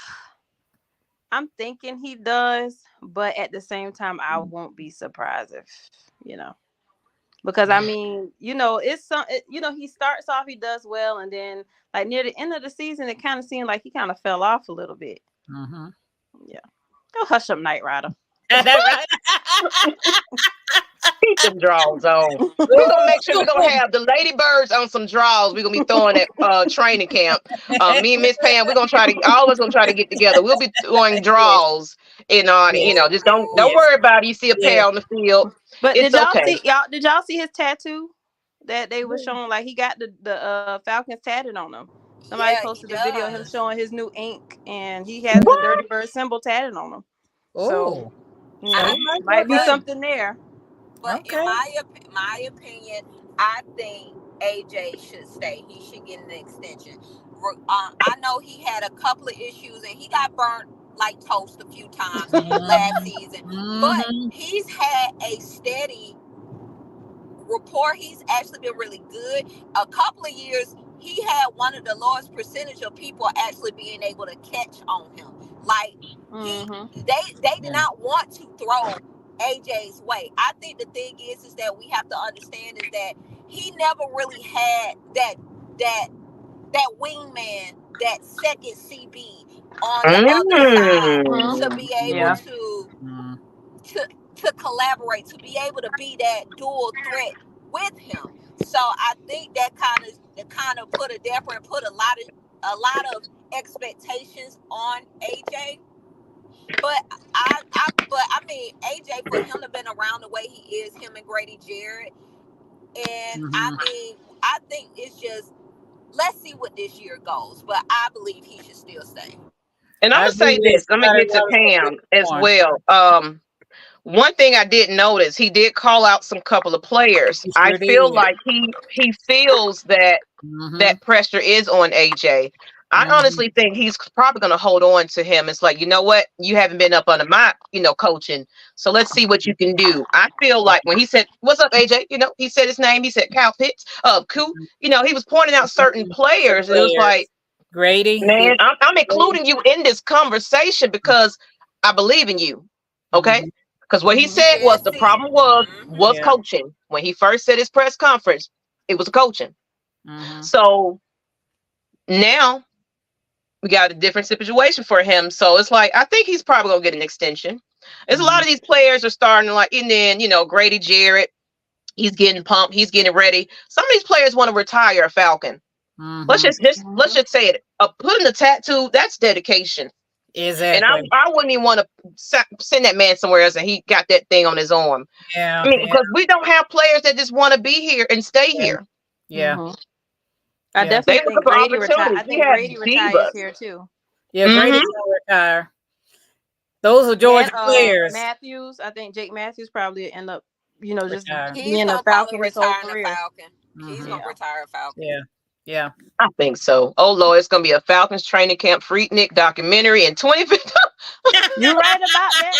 I'm thinking he does, but at the same time, I won't be surprised if, because I mean, it's some, he starts off, he does well, and then like near the end of the season, it kind of seemed like he kind of fell off a little bit. Yeah. Go hush up, Ryder. Keep them draws on. We're gonna make sure we're gonna have the Lady Birds on some draws. We're gonna be throwing at training camp. Me and Miss Pam, all of us gonna try to get together. We'll be throwing draws in on just don't worry about it. You see a pair on the field. But did y'all see his tattoo that they were showing? Like he got the Falcons tatted on him. Somebody posted a video of him showing his new ink, and he has the Dirty Bird symbol tatted on him. So might be something there. But in my opinion, I think AJ should stay. He should get an extension. I know he had a couple of issues and he got burnt like toast a few times last season. But he's had a steady rapport. He's actually been really good. A couple of years, he had one of the lowest percentage of people actually being able to catch on him. Like they did not want to throw AJ's way. I think the thing is that we have to understand is that he never really had that wingman, that second CB on the other side to be able to collaborate, to be able to be that dual threat with him. So I think that kind of put a damper and put a lot of expectations on AJ. But I mean, AJ, for him to been around the way he is, him and Grady Jarrett, and I mean, I think it's just, let's see what this year goes. But I believe he should still stay. And I'm gonna say this. I'm gonna get to Pam as well. One thing I did notice, he did call out some couple of players. I feel like he feels that that pressure is on AJ. I honestly think he's probably going to hold on to him. It's like, you know what? You haven't been up under my, coaching. So let's see what you can do. I feel like when he said, "What's up, AJ?" He said his name. He said Kyle Pitts, Koo. He was pointing out certain players. And it was like, Grady, man, I'm including you in this conversation because I believe in you. Okay. Because what he said was the problem was coaching. When he first said his press conference, it was coaching. So now we got a different situation for him. So it's like, I think he's probably going to get an extension. There's a lot of these players are starting to and then, Grady Jarrett, he's getting pumped. He's getting ready. Some of these players want to retire a Falcon. Let's just say it. Putting a tattoo, that's dedication. Exactly. And I wouldn't even want to send that man somewhere else and he got that thing on his arm. Yeah. I mean, because we don't have players that just want to be here and stay here. Yeah. I definitely think Grady retires. I think Grady retires here too. Yeah, Grady's gonna retire. Those are Georgia players. Matthews, I think Jake Matthews probably end up, just he's being a Falcon his whole career. He's gonna retire a Falcon. Yeah. I think so. Oh Lord, it's gonna be a Falcons training camp Freaknik documentary in 2015. You're right about that.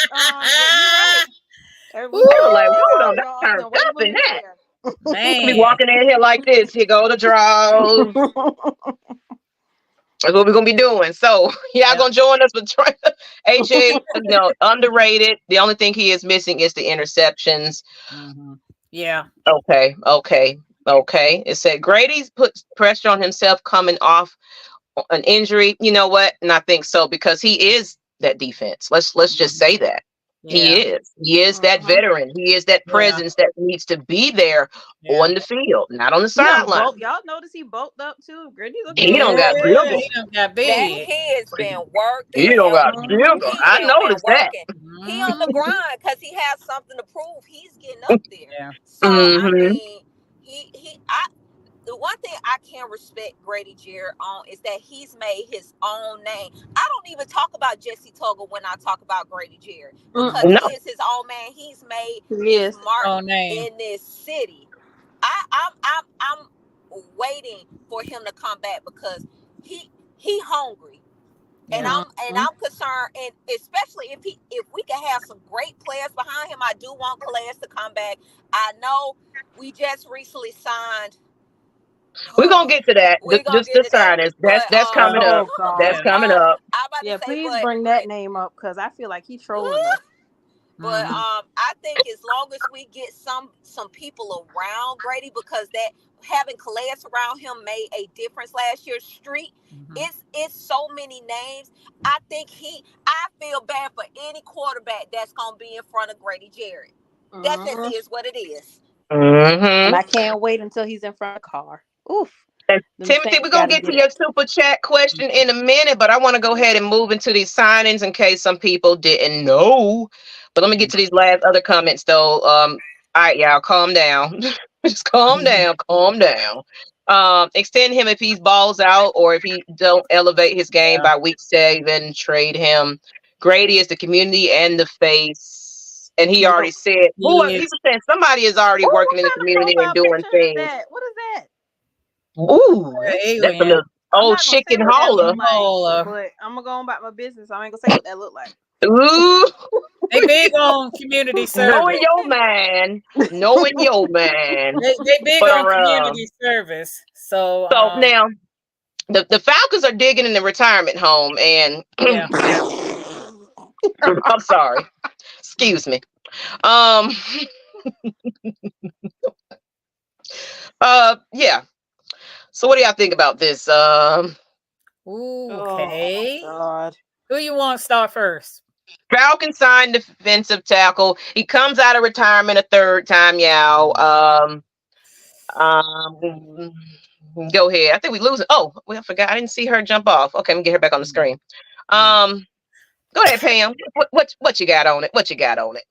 You're right. We were like, hold on, that's kind of stuff in that. Man. Be walking in here like this. Here go the draws. That's what we're gonna be doing. So y'all gonna join us with AJ. Underrated. The only thing he is missing is the interceptions. Yeah. Okay. It said Grady's put pressure on himself coming off an injury. You know what? And I think so because he is that defense. Let's just say that. Yeah. He is that veteran. He is that presence that needs to be there on the field, not on the sideline. Y'all notice he bulked up too. He don't got big. He has been working. He don't got big. I noticed that. He on the grind because he has something to prove. He's getting up there. So I mean, the one thing I can respect Grady Jarrett on is that he's made his own name. I don't even talk about Jesse Tuggle when I talk about Grady Jarrett because he is his own man. He's made his mark in this city. I'm waiting for him to come back because he hungry, and I'm concerned, and especially if we can have some great players behind him. I do want Calais to come back. I know we just recently signed. We're gonna get to that. Just the signings. That's coming up. That's coming up. Please bring that name up because I feel like he's trolling us. But I think as long as we get some people around Grady, because that having Calais around him made a difference last year. Street, it's so many names. I feel bad for any quarterback that's gonna be in front of Grady Jarrett. That just is what it is. And I can't wait until he's in front of the car. Oof. Timothy, we're going to get to your super chat question in a minute, but I want to go ahead and move into these signings in case some people didn't know. But let me get to these last other comments, though. All right, y'all, calm down. Just calm down. Extend him if he balls out or if he don't elevate his game by week 7, trade him. Grady is the community and the face. And he already said, he was saying somebody is already working in the community and doing things. What is that? Ooh, I'm Old not gonna say chicken what that hauler. look like, Hauler. but I'm gonna go on about my business. I ain't gonna say what that look like. Ooh, They big on community service. knowing your man. Knowing your man. They big But, on community service. So so now the Falcons are digging in the retirement home, and yeah. I'm sorry. Excuse me. Um yeah. So what do y'all think about this? Okay. Oh, God. Who you want to start first? Falcon signed defensive tackle. He comes out of retirement a third time, y'all. Go ahead. I think we losing. Oh, well, I forgot. I didn't see her jump off. Okay, let me get her back on the screen. Go ahead, Pam. What you got on it? What you got on it?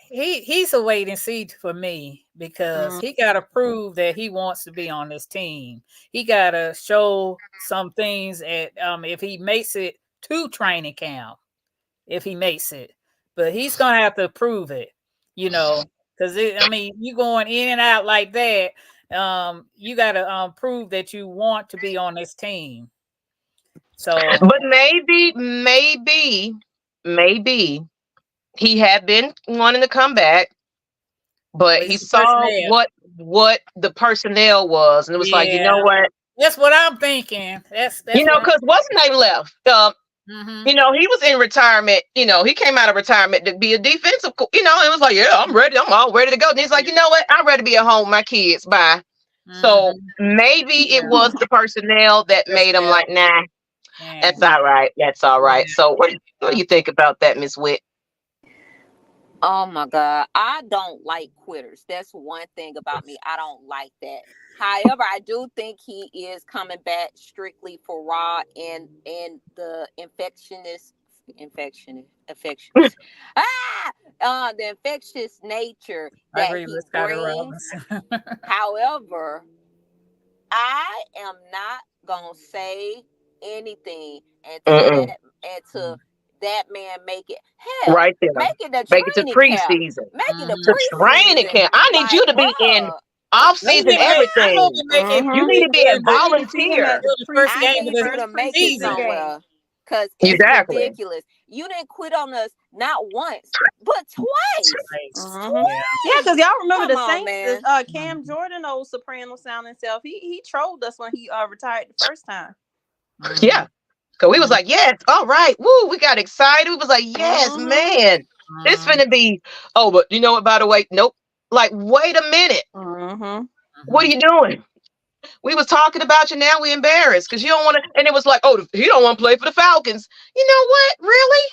He's a wait and see for me because he got to prove that he wants to be on this team. He got to show some things at if he makes it to training camp, if he makes it, but he's gonna have to prove it, because you going in and out like that. You got to prove that you want to be on this team. So, but maybe he had been wanting to come back, but he saw what the personnel was, and it was like, you know what? That's what I'm thinking. That's because what's his name left? He was in retirement. He came out of retirement to be a defensive. And it was like, yeah, I'm ready. I'm all ready to go. And he's like, you know what? I'm ready to be at home with my kids. Bye. So maybe it was the personnel that made him like, nah, that's all right. That's all right. So what do you think about that, Ms. Witt? Oh my God. I don't like quitters. That's one thing about me. I don't like that. However, I do think he is coming back strictly for Raw and the infectious the infectious nature that he brings. However, I am not gonna say anything until that man make it. Hell, right there. Make it to preseason. Make it a training camp. I need you to be in off season everything. You need to be a volunteer. I need you to make it somewhere. Because it's ridiculous. You didn't quit on us not once, but twice. Yeah, because y'all remember the Saints, Cam Jordan, old soprano sounding self. He trolled us when he retired the first time. Yeah. Because we was like, yes, all right. Woo, we got excited. We was like, yes, man. This finna be, but you know what, by the way, nope. Like, wait a minute. What are you doing? We was talking about you, now we embarrassed because you don't want to, and it was like, he don't want to play for the Falcons. You know what? Really?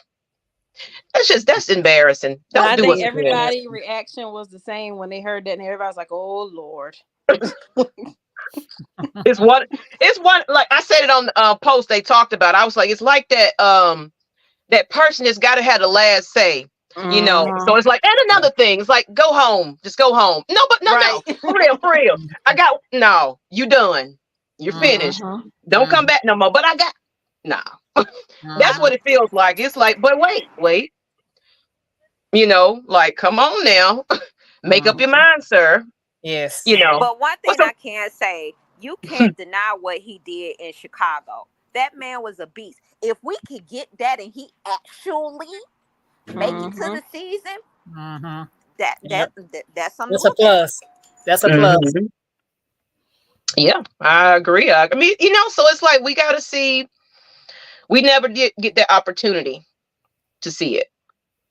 That's embarrassing. I think everybody's reaction was the same when they heard that, and everybody was like, oh, Lord. It's one like I said it on the post they talked about. I was like, it's like that that person that's got to have the last say, so it's like, and another thing, it's like, go home, just go home. No, for real, you done, you're finished, don't come back no more. But I got that's what it feels like. It's like, but wait, like, come on now. Make up your mind, sir. Yes. But one thing I can say, you can't deny what he did in Chicago. That man was a beast. If we could get that and he actually make it to the season, that's something. That's a plus. That's a plus. Yeah, I agree. I mean, so it's like we got to see. We never did get that opportunity to see it.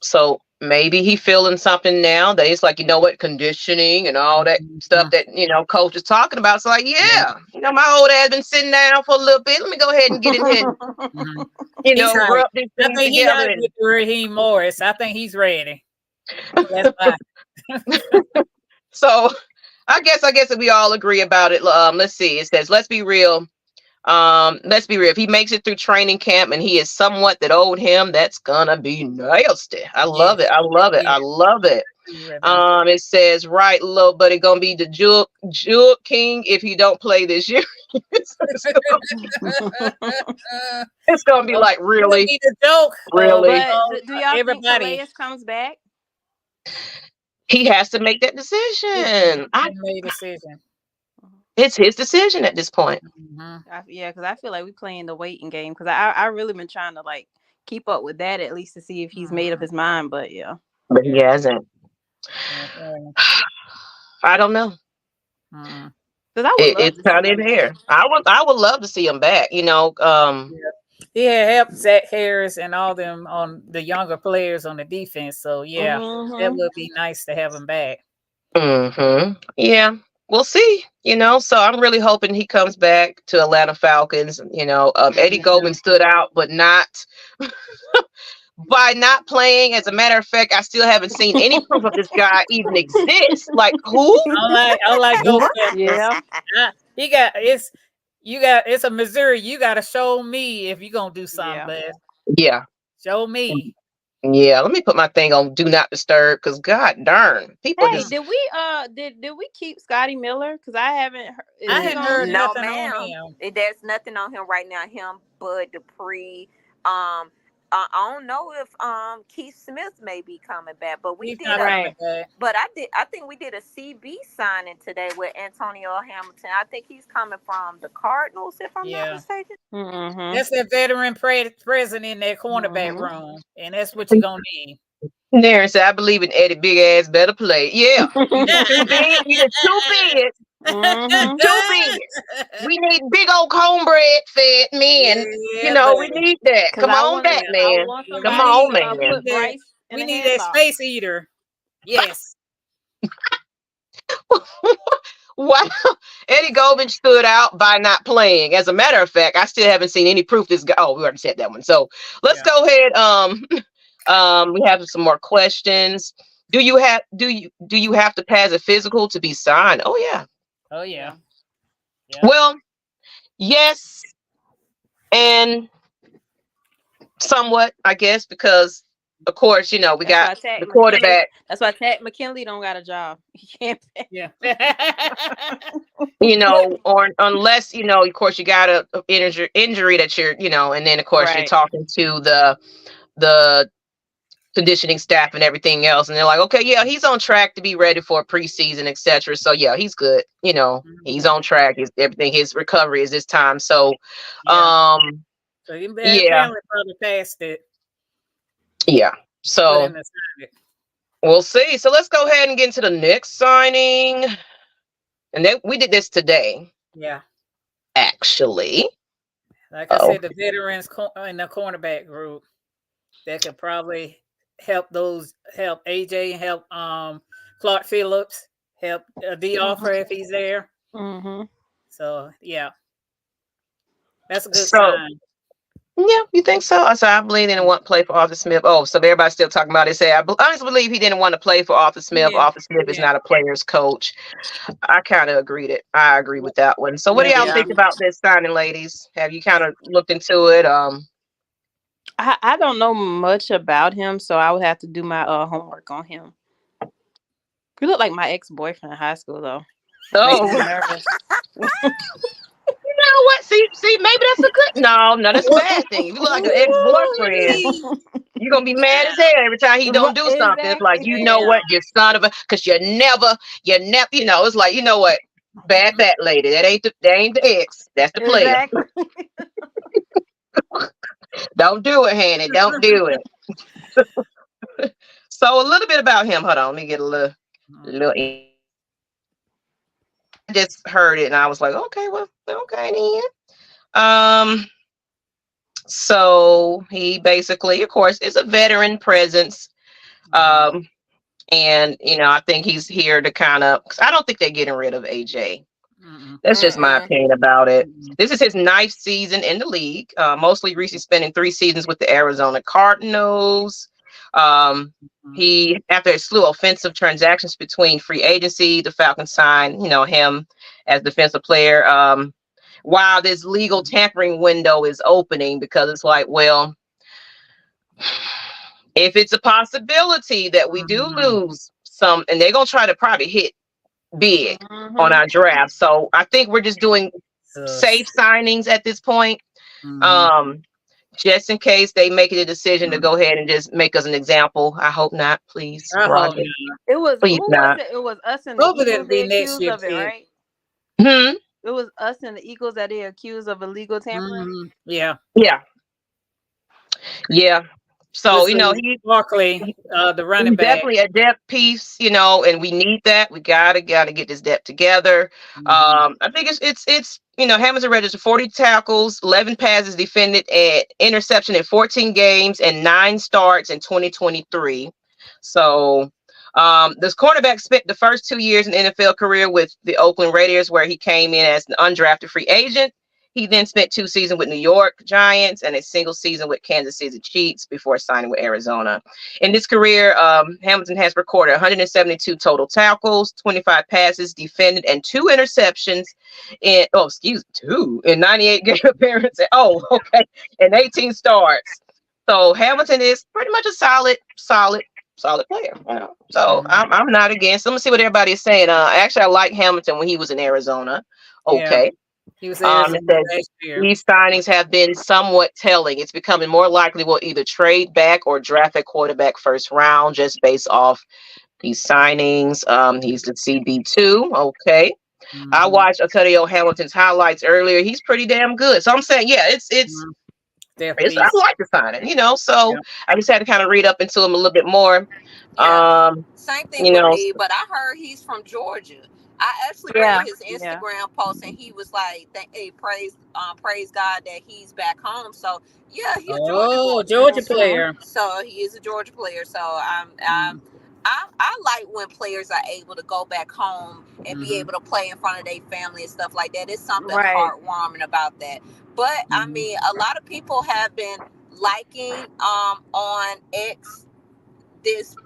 So maybe he feeling something now that it's like, you know what, conditioning and all that stuff that, coach is talking about. It's like, my old ass been sitting down for a little bit. Let me go ahead and get in here. Rub these things I think together. He with Raheem Morris. I think he's ready. That's fine. So I guess if we all agree about it, let's see. It says, let's be real. If he makes it through training camp and he is somewhat that owed him, that's gonna be nasty. I love it. It says, right, little buddy, gonna be the Jewel King if he don't play this year. It's gonna be like, really? The joke. Really? Do y'all think Calais comes back? He has to make that decision. I made a decision. It's his decision at this point. Yeah, because I feel like we playing the waiting game. Because I really been trying to like keep up with that at least to see if he's made up his mind. But yeah, But he hasn't. I don't know. Because I would love It's to kind see of in him. here. I would love to see him back. You know, Yeah, help Zach Harris and all them on the younger players on the defense. So yeah, that would be nice to have him back. Yeah, we'll see. You know, so I'm really hoping he comes back to Atlanta Falcons. You know, Eddie Goldman stood out, but not by not playing. As a matter of fact, I still haven't seen any proof of this guy even exists. Like who? I like those. Yeah, it's a Missouri. You got to show me if you're gonna do something. But Yeah. show me. Yeah, let me put my thing on do not disturb because god darn people Hey, just did we keep Scotty Miller? Because I haven't heard No, nothing ma'am. on him. There's nothing on him right now. Him, Bud Dupree. I don't know if Keith Smith may be coming back, but we He's did. not coming back. But I think we did a CB signing today with Antonio Hamilton. I think he's coming from the Cardinals, if I'm not mistaken. That's that veteran present in that cornerback room, and that's what you're gonna need. Darren said, I believe in Eddie Big Ass better play. Yeah. Too big. We just too big. Too big. We need big old cornbread fed men. You know, we need that. Come on back, man. Come on, man. We need that space eater. Yes. Wow. Eddie Goldman stood out by not playing. As a matter of fact, I still haven't seen any proof this guy. Oh, we already said that one. So let's go ahead. We have some more questions. Do you have to pass a physical to be signed? Oh yeah. Oh yeah. Well, yes, and somewhat, I guess, because of course, you know, we got the quarterback. That's why Ted McKinley don't got a job. He can't pay. Yeah. You know, or unless, you know, of course, you got a injury that you're, you know, and then of course you're talking to the conditioning staff and everything else, and they're like, okay, yeah, he's on track to be ready for preseason, etc. So yeah, he's good. You know, he's on track. Everything, his recovery is this time. So, so he probably passed it. Yeah. So we'll see. So let's go ahead and get into the next signing, and then we did this today. Yeah. Actually, like I said, the veterans in the cornerback group that could probably help AJ, help Clark Phillips, help D Offer if he's there. So yeah, that's a good sign. Yeah, you think so? I believe they didn't want to play for Arthur Smith. Oh, so everybody's still talking about it. Say, I honestly believe he didn't want to play for Arthur Smith. Yeah. Arthur Smith is not a player's coach. I kind of I agree with that one. So what do y'all think about this signing, ladies? Have you kind of looked into it? I don't know much about him, so I would have to do my homework on him. You look like my ex-boyfriend in high school, though. Oh, makes me nervous. You know what? See, maybe that's a good. No, that's a bad thing. If you look like an ex-boyfriend, you're gonna be mad as hell every time he don't do something. It's like, you know what, you son of a, because you never, you know, it's like, you know what, bad fat lady. That ain't the ex. That's the player. Don't do it, Hanny. Don't do it. So a little bit about him. Hold on, let me get a little. I just heard it and I was like, okay, well, okay then. So he basically, of course, is a veteran presence. And you know, I think he's here to kind of, because I don't think they're getting rid of AJ. That's just my opinion about it. This is his 9th season in the league. Mostly recently spending 3 seasons with the Arizona Cardinals. He, after a slew of offensive transactions between free agency, the Falcons signed, you know, him as defensive player. While this legal tampering window is opening, because it's like, well, if it's a possibility that we do lose some, and they're gonna try to probably hit big on our draft. So I think we're just doing safe signings at this point. Just in case they make it a decision to go ahead and just make us an example. I hope not, please. Roger. It was please not. It was us and the Eagles they accused of it, right? Hmm. It was us and the Eagles that they accused of illegal tampering. Yeah. Yeah. Yeah. So, This you know, is Barkley, the running he's back. definitely a depth piece, you know, and we need that. We gotta get this depth together. I think it's you know, Hamilton registered 40 tackles, 11 passes defended, and interception in 14 games, and 9 starts in 2023. So, this cornerback spent the first 2 years in NFL career with the Oakland Raiders, where he came in as an undrafted free agent. He then spent 2 seasons with New York Giants and a single season with Kansas City Chiefs before signing with Arizona. In his career, Hamilton has recorded 172 total tackles, 25 passes defended, and 2 interceptions in 98 game appearances. Oh, okay, and 18 starts. So Hamilton is pretty much a solid player. You know? So I'm not against. Let me see what everybody is saying. Actually, I like Hamilton when he was in Arizona. Yeah. Okay. He was It says last year. these signings have been somewhat telling. It's becoming more likely we'll either trade back or draft a quarterback first round just based off these signings. He's the CB2. Okay. I watched Antonio Hamilton's highlights earlier. He's pretty damn good. So I'm saying, yeah, I like the signing, you know. So I just had to kind of read up into him a little bit more. Yeah. Same thing You with know, me, but I heard he's from Georgia. I actually read his Instagram post, and he was like, praise God that he's back home." So yeah, he's a Georgia player. So he is a Georgia player. So I like when players are able to go back home and be able to play in front of their family and stuff like that. It's something heartwarming about that. But I mean, a lot of people have been liking on X this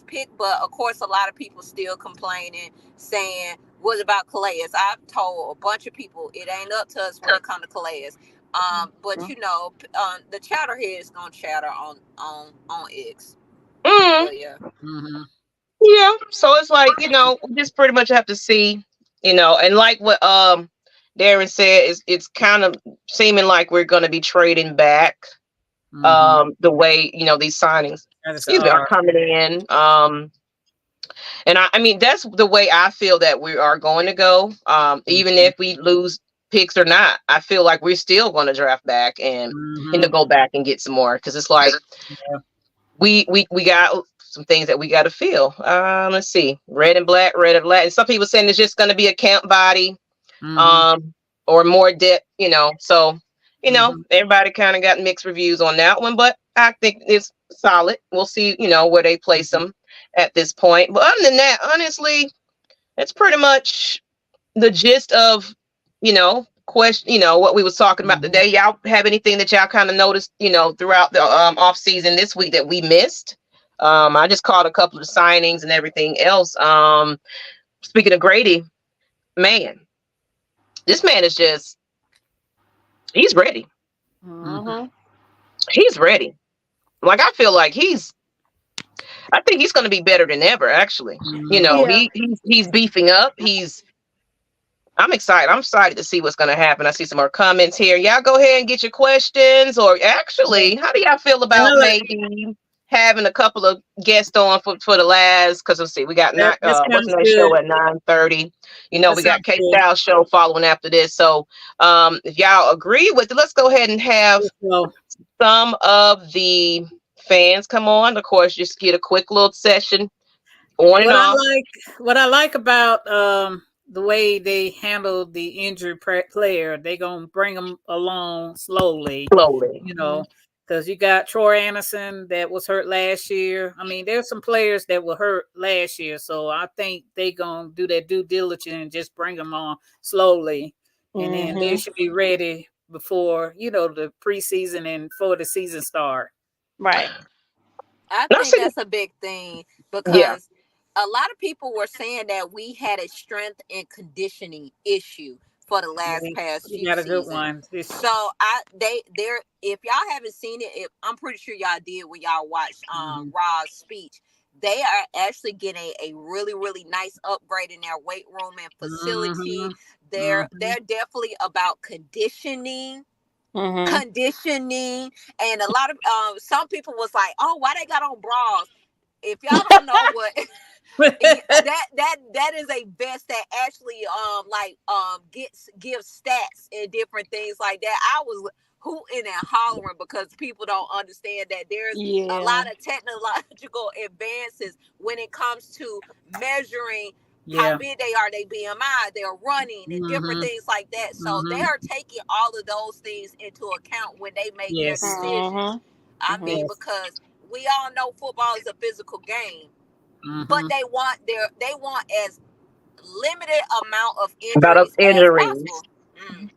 pick, but of course a lot of people still complaining, saying, "What about Calais?" I've told a bunch of people it ain't up to us when it comes to Calais. But you know, the chatterhead is gonna chatter on X. So, yeah. Yeah. So it's like, you know, we just pretty much have to see, you know, and like what Darren said, it's kind of seeming like we're gonna be trading back the way, you know, these signings are coming in. And I mean that's the way I feel that we are going to go. Even if we lose picks or not, I feel like we're still going to draft back and to go back and get some more, because it's like we got some things that we got to fill. Let's see, red and black. And some people saying it's just going to be a camp body, or more depth, you know. So, you know, everybody kind of got mixed reviews on that one, but I think it's solid. We'll see, you know, where they place them at this point. But other than that, honestly, it's pretty much the gist of, you know, what we was talking about today. Y'all have anything that y'all kind of noticed, you know, throughout the off season this week that we missed? I just called a couple of signings and everything else. Speaking of Grady, man, this man is just, he's ready. He's ready. Like, I feel like I think he's going to be better than ever, actually. You know, he's beefing up. I'm excited. I'm excited to see what's going to happen. I see some more comments here. Y'all go ahead and get your questions. Or actually, how do y'all feel about maybe having a couple of guests on for the last? Because let's see, we got what's the show at 9:30. You know, we got K Style show following after this. So, if y'all agree with it, let's go ahead and have some of the fans come on. Of course, just get a quick little session on and off. What I like about the way they handle the injured player, they gonna bring them along slowly, you know, because you got Troy Anderson that was hurt last year. I mean, there's some players that were hurt last year, so I think they gonna do their due diligence and just bring them on slowly, and then they should be ready before, you know, the preseason and before the season start. Right. I think that's a big thing, because a lot of people were saying that we had a strength and conditioning issue for the past few got a seasons. good one. So if y'all haven't seen it, I'm pretty sure y'all did when y'all watched Ra's speech. They are actually getting a really, really nice upgrade in their weight room and facility. They're definitely about conditioning. Conditioning, and a lot of some people was like, "Oh, why they got on bras?" If y'all don't know what that is a vest that actually gives stats and different things like that. I was hooting and hollering because people don't understand that there's a lot of technological advances when it comes to measuring how big they are, their BMI, their running, and different things like that. So they are taking all of those things into account when they make their decisions. I mean, because we all know football is a physical game, but they want as limited amount of injuries as possible.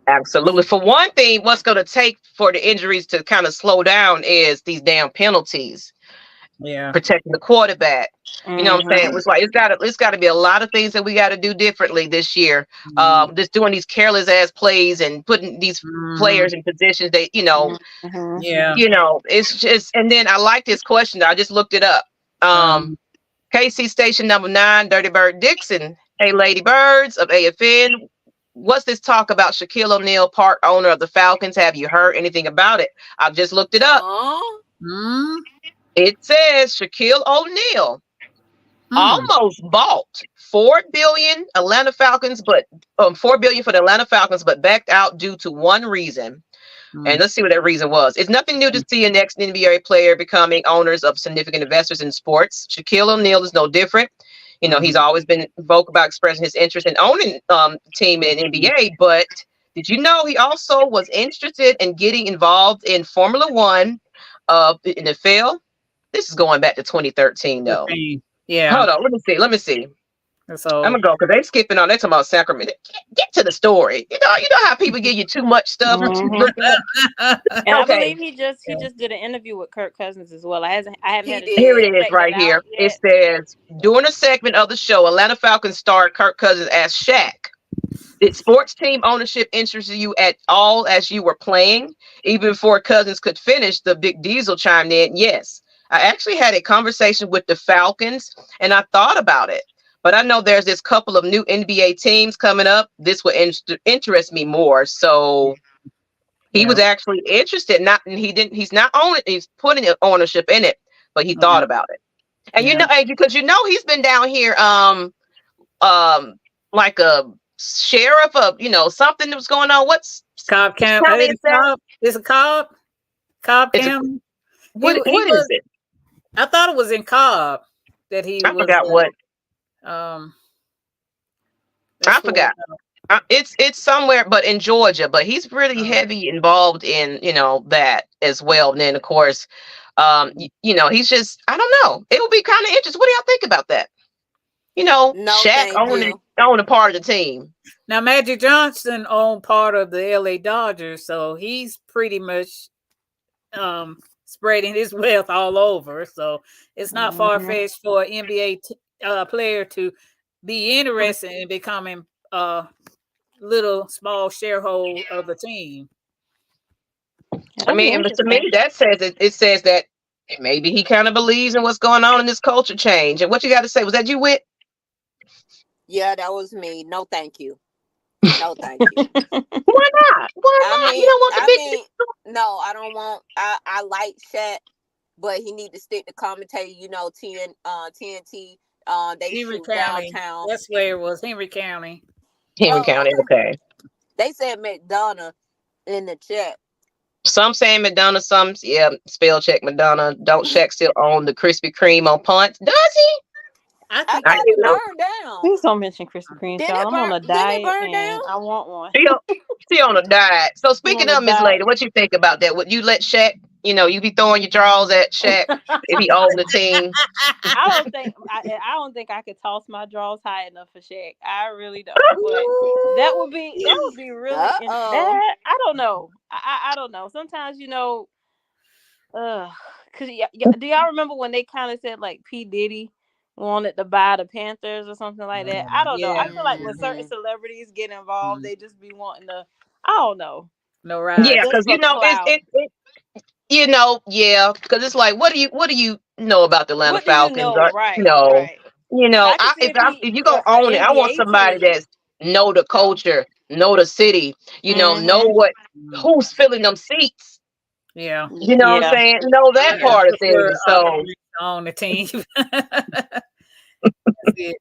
Absolutely. For one thing, what's going to take for the injuries to kind of slow down is these damn penalties. Protecting the quarterback. You know what I'm saying? It's like it's got to be a lot of things that we got to do differently this year. Just doing these careless ass plays and putting these players in positions that it's just. And then I like this question. I just looked it up. KC station number 9, Dirty Bird Dixon. Hey, Lady Birds of AFN. What's this talk about Shaquille O'Neal, part owner of the Falcons? Have you heard anything about it? I've just looked it up. It says Shaquille O'Neal almost bought $4 billion Atlanta Falcons, but $4 billion for the Atlanta Falcons, but backed out due to one reason. And let's see what that reason was. It's nothing new to see an ex-NBA player becoming owners of significant investors in sports. Shaquille O'Neal is no different. You know, he's always been vocal about expressing his interest in owning the team in NBA. But did you know he also was interested in getting involved in Formula One of the NFL? This is going back to 2013, though. Yeah. Hold on. Let me see. So I'm gonna go because they skipping on. They talking about Sacramento. Get to the story. You know how people give you too much stuff. And I believe he just did an interview with Kirk Cousins as well. I haven't had a Here it is right here. It says during a segment of the show, Atlanta Falcons star Kirk Cousins asked Shaq, "Did sports team ownership interest you at all as you were playing?" Even before Cousins could finish, the Big Diesel chimed in, "Yes, I actually had a conversation with the Falcons, and I thought about it. But I know there's this couple of new NBA teams coming up. This would interest me more." So he was actually interested. He's not owning. He's putting ownership in it, but he thought about it. And because he's been down here, like a sheriff of something that was going on. What's Cobb County? Is it Cobb? Cobb County? What is it? I thought it was in Cobb that he. I forgot what. I forgot. It's somewhere, but in Georgia. But he's really heavy involved in that as well. And then of course, he's just I don't know. It would be kind of interesting. What do y'all think about that? Shaq owning a part of the team. Now Magic Johnson owned part of the LA Dodgers, so he's pretty much spreading his wealth all over. So it's not far-fetched for an NBA player to be interested in becoming a little small shareholder of the team. I mean, but to me, that says it says that maybe he kind of believes in what's going on in this culture change. And what you got to say? Was that you, Whit? Yeah, that was me. No, thank you. No, thank you. Why not? Why not? You don't want the big. No, I don't want. I like Shaq, but he need to stick to commentating. TNT. They Henry shoot County. downtown. That's where it was. Henry County. Henry County. Okay. They said McDonough in the chat. Some saying McDonough. Some spell check McDonough. Don't Shaq still own the Krispy Kreme on punts? Does he? I thought it burned down. Please don't mention Krispy Kreme, y'all. I'm on a diet and I want one. She on a diet. So speaking of Ms. Lady, what you think about that? Would you let Shaq, you be throwing your draws at Shaq if he owns the team? I don't think I could toss my draws high enough for Shaq. I really don't. But that would be really I don't know. I don't know. Sometimes cause do y'all remember when they kind of said like P. Diddy wanted to buy the Panthers or something like that? I don't know. I feel like when certain celebrities get involved, they just be wanting to. I don't know. No, right? Yeah, because because it's like, what do you know about the Atlanta Falcons? Right. If you gonna own it, I want somebody that's know the culture, know the city, know who's filling them seats. Yeah. You know what I'm saying? Know that part of things. So on the team. That's it.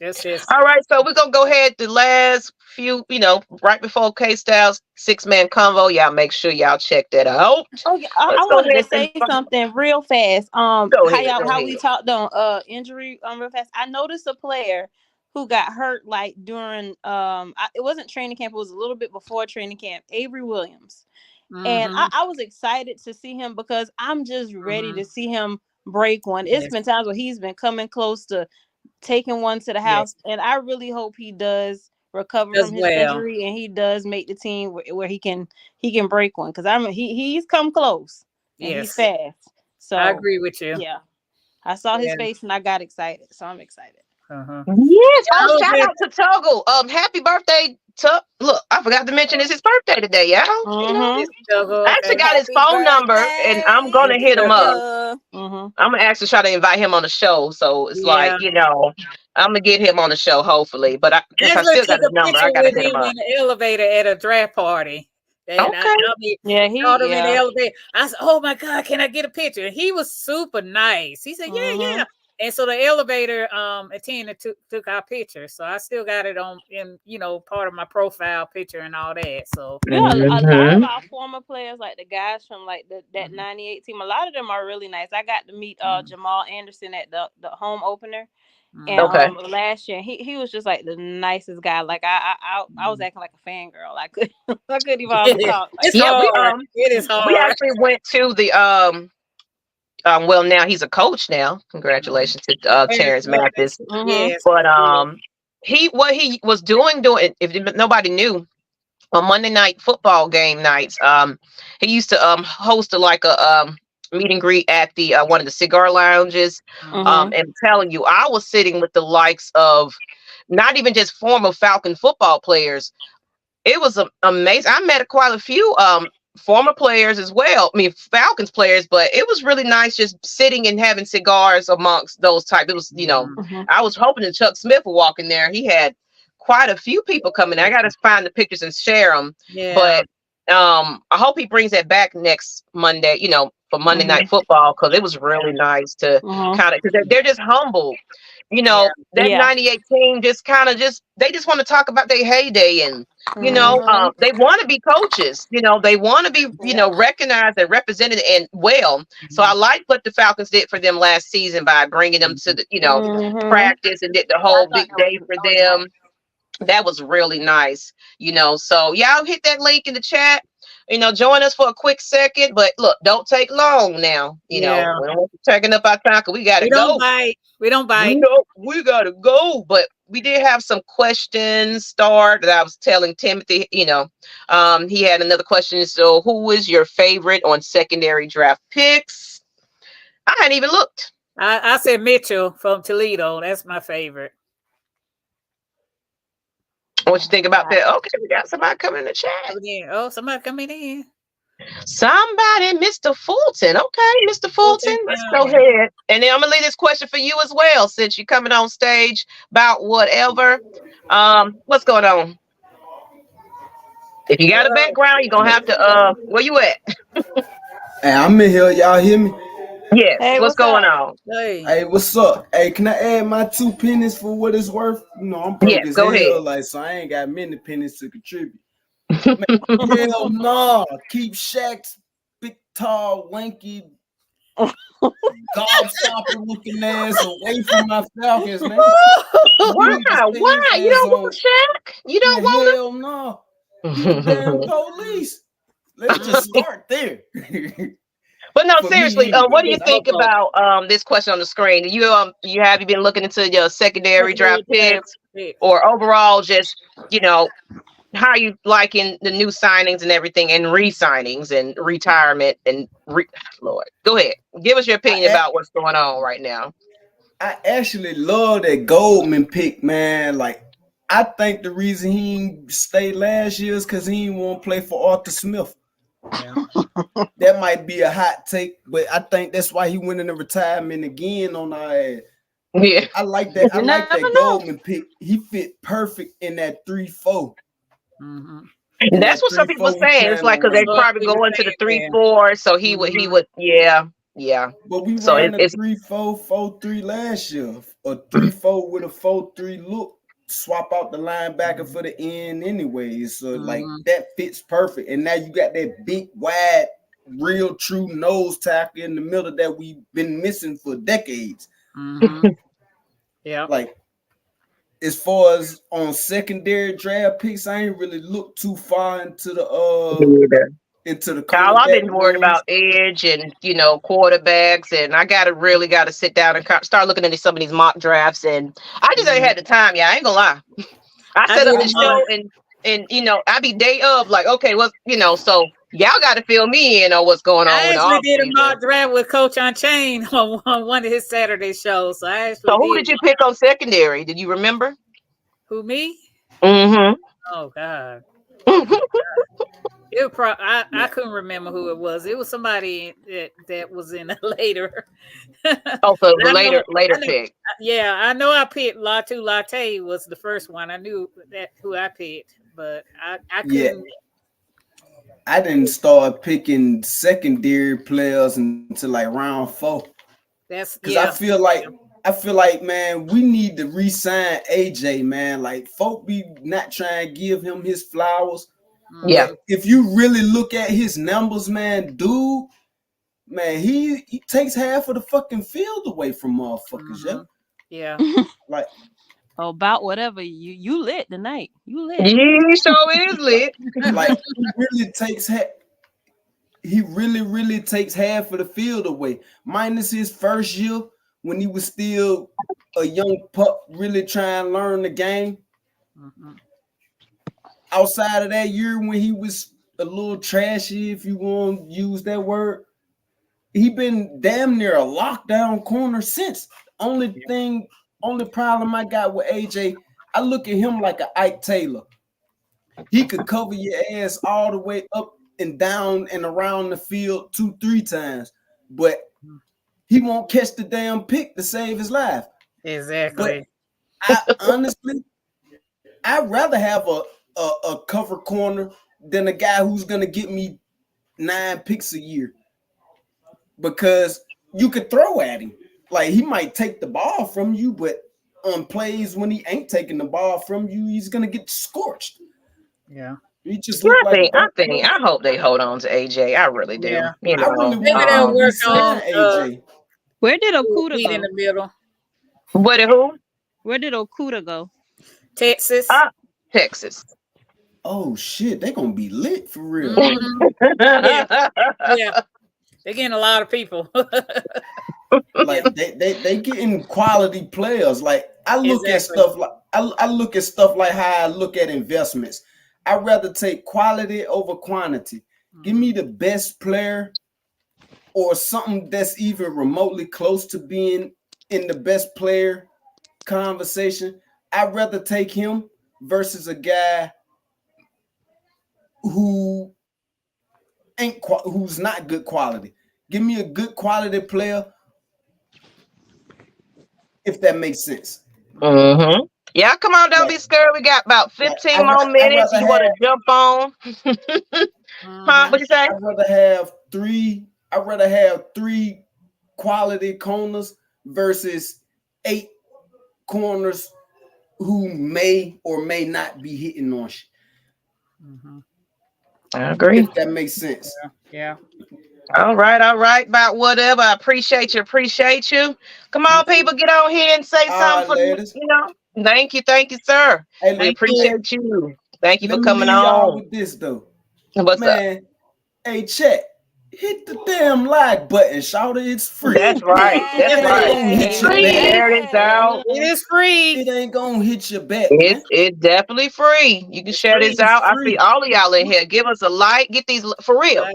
That's it. All right, so we're gonna go ahead the last few, right before K Styles 6-man convo. Y'all make sure y'all check that out. Oh yeah, I Let's go wanted to ahead and say something real fast. go ahead. Go How we ahead. talked on injury real fast. I noticed a player who got hurt like during it wasn't training camp, it was a little bit before training camp. Avery Williams. And I was excited to see him because I'm just ready to see him break one. It's been times where he's been coming close to taking one to the house, and I really hope he does recover from his injury and he does make the team where he can break one, because he's come close and he's fast. So I agree with you. Yeah, I saw his face and I got excited, so I'm excited. Yes. Oh, shout out to Toggle. Happy birthday, Tug. Look, I forgot to mention it's his birthday today, y'all. I actually got his phone number, and I'm gonna hit him up. I'm gonna actually try to invite him on the show. So it's like, I'm gonna get him on the show, hopefully. But I still got his number. I gotta hit him up. In the elevator at a draft party. And okay. He called him in the elevator. I said, "Oh my God, can I get a picture?" And he was super nice. He said, "Yeah." And so the elevator attendant took our picture. So I still got it in part of my profile picture and all that. So a lot of our former players, like the guys from like that 98 team, a lot of them are really nice. I got to meet Jamal Anderson at the home opener. And last year he was just like the nicest guy. Like I was acting like a fangirl. I couldn't even talk. It's hard. It is hard. We actually went to the well, now he's a coach now. Congratulations to Terrence Mathis. Yes. But what he was doing, if nobody knew, on Monday night football game nights, he used to host a meet and greet at the one of the cigar lounges. And I'm telling you, I was sitting with the likes of not even just former Falcon football players. It was amazing. I met quite a few former players as well. I mean, Falcons players, but it was really nice just sitting and having cigars amongst those type. It was, I was hoping that Chuck Smith would walk in there. He had quite a few people coming. I got to find the pictures and share them. Yeah. But I hope he brings that back next Monday, for Monday Night Football, because it was really nice to kind of, because they're just humble. That 98 team just kind of they just want to talk about their heyday, and they want to be coaches. They want to be recognized and represented and well. So I like what the Falcons did for them last season by bringing them to the practice and did the whole big day for them. That was really nice. So y'all hit that link in the chat. Join us for a quick second, but look, don't take long now. We don't want to taking up our time because we got to go. We don't bite. No, we got to go. But we did have some questions that I was telling Timothy, he had another question. So who is your favorite on secondary draft picks? I hadn't even looked. I said Mitchell from Toledo. That's my favorite. What you think about that? Okay, we got somebody coming in the chat. Oh, somebody coming in. Somebody, Mr. Fulton. Okay, Mr. Fulton, let's go ahead. And then I'm gonna leave this question for you as well, since you're coming on stage about whatever. What's going on? If you got a background, you're gonna have to where you at? Hey, I'm in here. Y'all hear me? Yes. Hey, what's going on? Hey, what's up? Hey, can I add my 2 pennies for what it's worth? I'm broke as go hell, ahead. so I ain't got many pennies to contribute. Man, hell no. Keep Shaq's big, tall, wanky, gobstopper looking ass away from my Falcons, man. Why? You don't want Shaq? You don't want him? Hell no. He's the damn police. Let's just start there. But no, seriously, what do you think about this question on the screen? Have you been looking into your secondary draft picks, or overall just how are you liking the new signings and everything, and re-signings and retirement and Lord, go ahead, give us your opinion about what's going on right now. I actually love that Goldman pick, man. Like, I think the reason he stayed last year is because he didn't want to play for Arthur Smith. Yeah. That might be a hot take, but I think that's why he went into retirement again on our ass. Yeah, I like that. I like that Goldman pick. He fit perfect in that 3-4. That's what some people are saying. It's like because they probably go into the 3-4, so he would. Yeah, Yeah. But we So ran a it's 3-4-4-3 last year, a 3-4 with a 4-3 look. Swap out the linebacker for the end anyway. So like that fits perfect. And now you got that big, wide, real true nose tackle in the middle that we've been missing for decades. Yeah. Like as far as on secondary draft picks, I ain't really looked too far into the Kyle, I've been worried rooms. about edge and quarterbacks, and I really gotta sit down and start looking into some of these mock drafts. And I just ain't had the time. Yeah, I ain't gonna lie. I set up the show and I be day of like, okay, what's so y'all got to fill me in on what's going on. I actually did a mock draft with Coach Unchained on one of his Saturday shows. So who did you pick on secondary? Did you remember? Who, me? Mm-hmm. Oh God. I couldn't remember who it was. It was somebody that was in a later. So the later pick. Yeah, I know I picked Latu Latte was the first one. I knew who I picked, but I couldn't. Yeah. I didn't start picking secondary players until like round 4. That's because I feel like, man, we need to re-sign AJ, man. Like, folk be not trying to give him his flowers. Yeah. But if you really look at his numbers, man, dude, man, he takes half of the fucking field away from motherfuckers, yeah. Like, about whatever you lit tonight. You lit. You sure is lit. Like, he really takes half of the field away. Minus his first year when he was still a young pup, really trying to learn the game. Outside of that year when he was a little trashy, if you want to use that word, he been damn near a lockdown corner since. Only problem I got with AJ, I look at him like an Ike Taylor. He could cover your ass all the way up and down and around the field 2-3 times, but he won't catch the damn pick to save his life. Exactly. But I'd rather have a cover corner than a guy who's gonna get me 9 picks a year, because you could throw at him. Like, he might take the ball from you, but on plays when he ain't taking the ball from you, he's gonna get scorched. Yeah. He just I hope they hold on to AJ. I really do. Yeah. You know, I really want to resign AJ. Where did Okuda Meet go? in the middle. What who? Where did Okuda go? Texas. Texas. Oh shit, they gonna be lit for real. Yeah. They're getting a lot of people. Like they getting quality players. Like, I look at stuff like I look at stuff like how I look at investments. I'd rather take quality over quantity. Give me the best player or something that's even remotely close to being in the best player conversation. I'd rather take him versus a guy who's not good quality. Give me a good quality player, if that makes sense. Mm-hmm. Yeah, come on, don't be scared. We got about 15 more minutes. You want to jump on? Huh? What you say? I'd rather have three quality corners versus 8 corners who may or may not be hitting on shit. I agree. If that makes sense. Yeah. All right. About whatever. I appreciate you. Come on, people, get on here and say something for ladies. Thank you, sir. Hey, we appreciate you. Thank you for coming on. With this though. What's up? Hey, chat. Hit the damn like button, shout it. It's free. That's right. It's free. It is free. It ain't gonna hit your back. It's definitely free. You can share this out. I see all of y'all in here. Give us a like. Get these for real.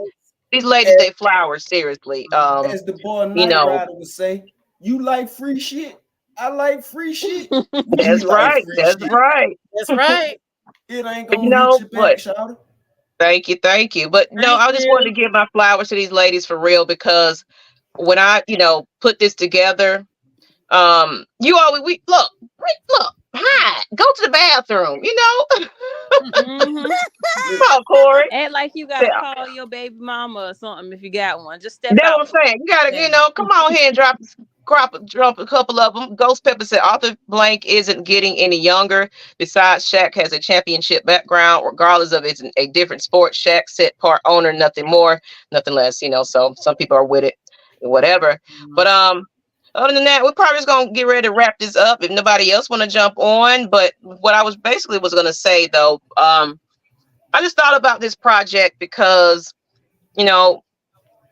These ladies, they flowers, seriously. As the boy Nyght Ryder would say, you like free shit? I like free shit. That's right. That's right. It ain't gonna hit your back, shout it. Thank you. But I just wanted to give my flowers to these ladies for real, because when I, put this together, look. hide. Go to the bathroom, you know? Mhm. Come on, Corey. Act like you gotta Yeah. call your baby mama or something if you got one. Just step That's out. what I'm saying. You gotta, Yeah. come on here and drop a couple of them. Ghost Pepper said Arthur Blank isn't getting any younger. Besides, Shaq has a championship background, regardless of it's a different sport. Shaq set part owner, nothing more, nothing less. So some people are with it, whatever. But other than that, we're probably just gonna get ready to wrap this up if nobody else want to jump on. But what I was gonna say though, I just thought about this project because,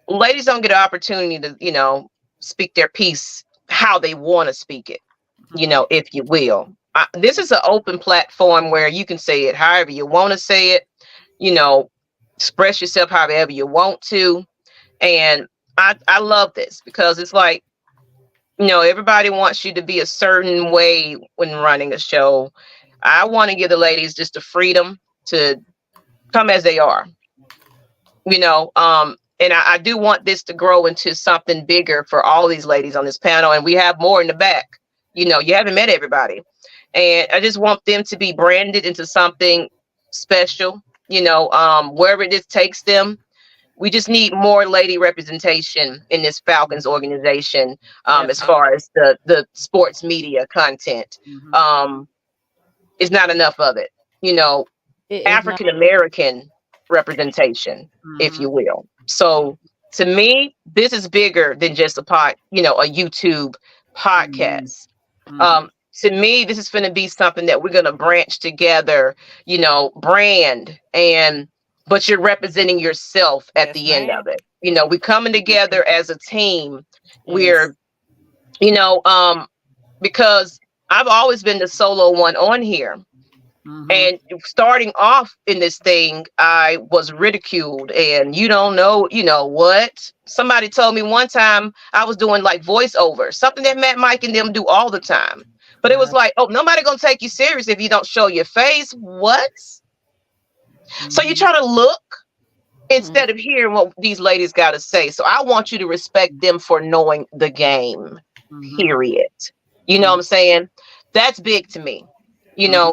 ladies don't get an opportunity to, speak their piece how they want to speak it, if you will. This is an open platform where you can say it however you want to say it, express yourself however you want to. And I love this because it's like, everybody wants you to be a certain way when running a show. I want to give the ladies just the freedom to come as they are, and I do want this to grow into something bigger for all these ladies on this panel. And we have more in the back. You haven't met everybody. And I just want them to be branded into something special, wherever this takes them. We just need more lady representation in this Falcons organization, as far as the sports media content. It's not enough of it, African American representation, if you will. So to me, this is bigger than just a YouTube podcast. To me, this is going to be something that we're going to branch together, brand, but you're representing yourself at the end of it. We're coming together as a team. We're, because I've always been the solo one on here. And starting off in this thing, I was ridiculed, and you don't know, what? Somebody told me one time I was doing like voiceover, something that Matt, Mike, and them do all the time. But it was like, oh, nobody gonna take you serious if you don't show your face. What? So you try to look instead of hearing what these ladies got to say. So I want you to respect them for knowing the game, period. You know what I'm saying? That's big to me.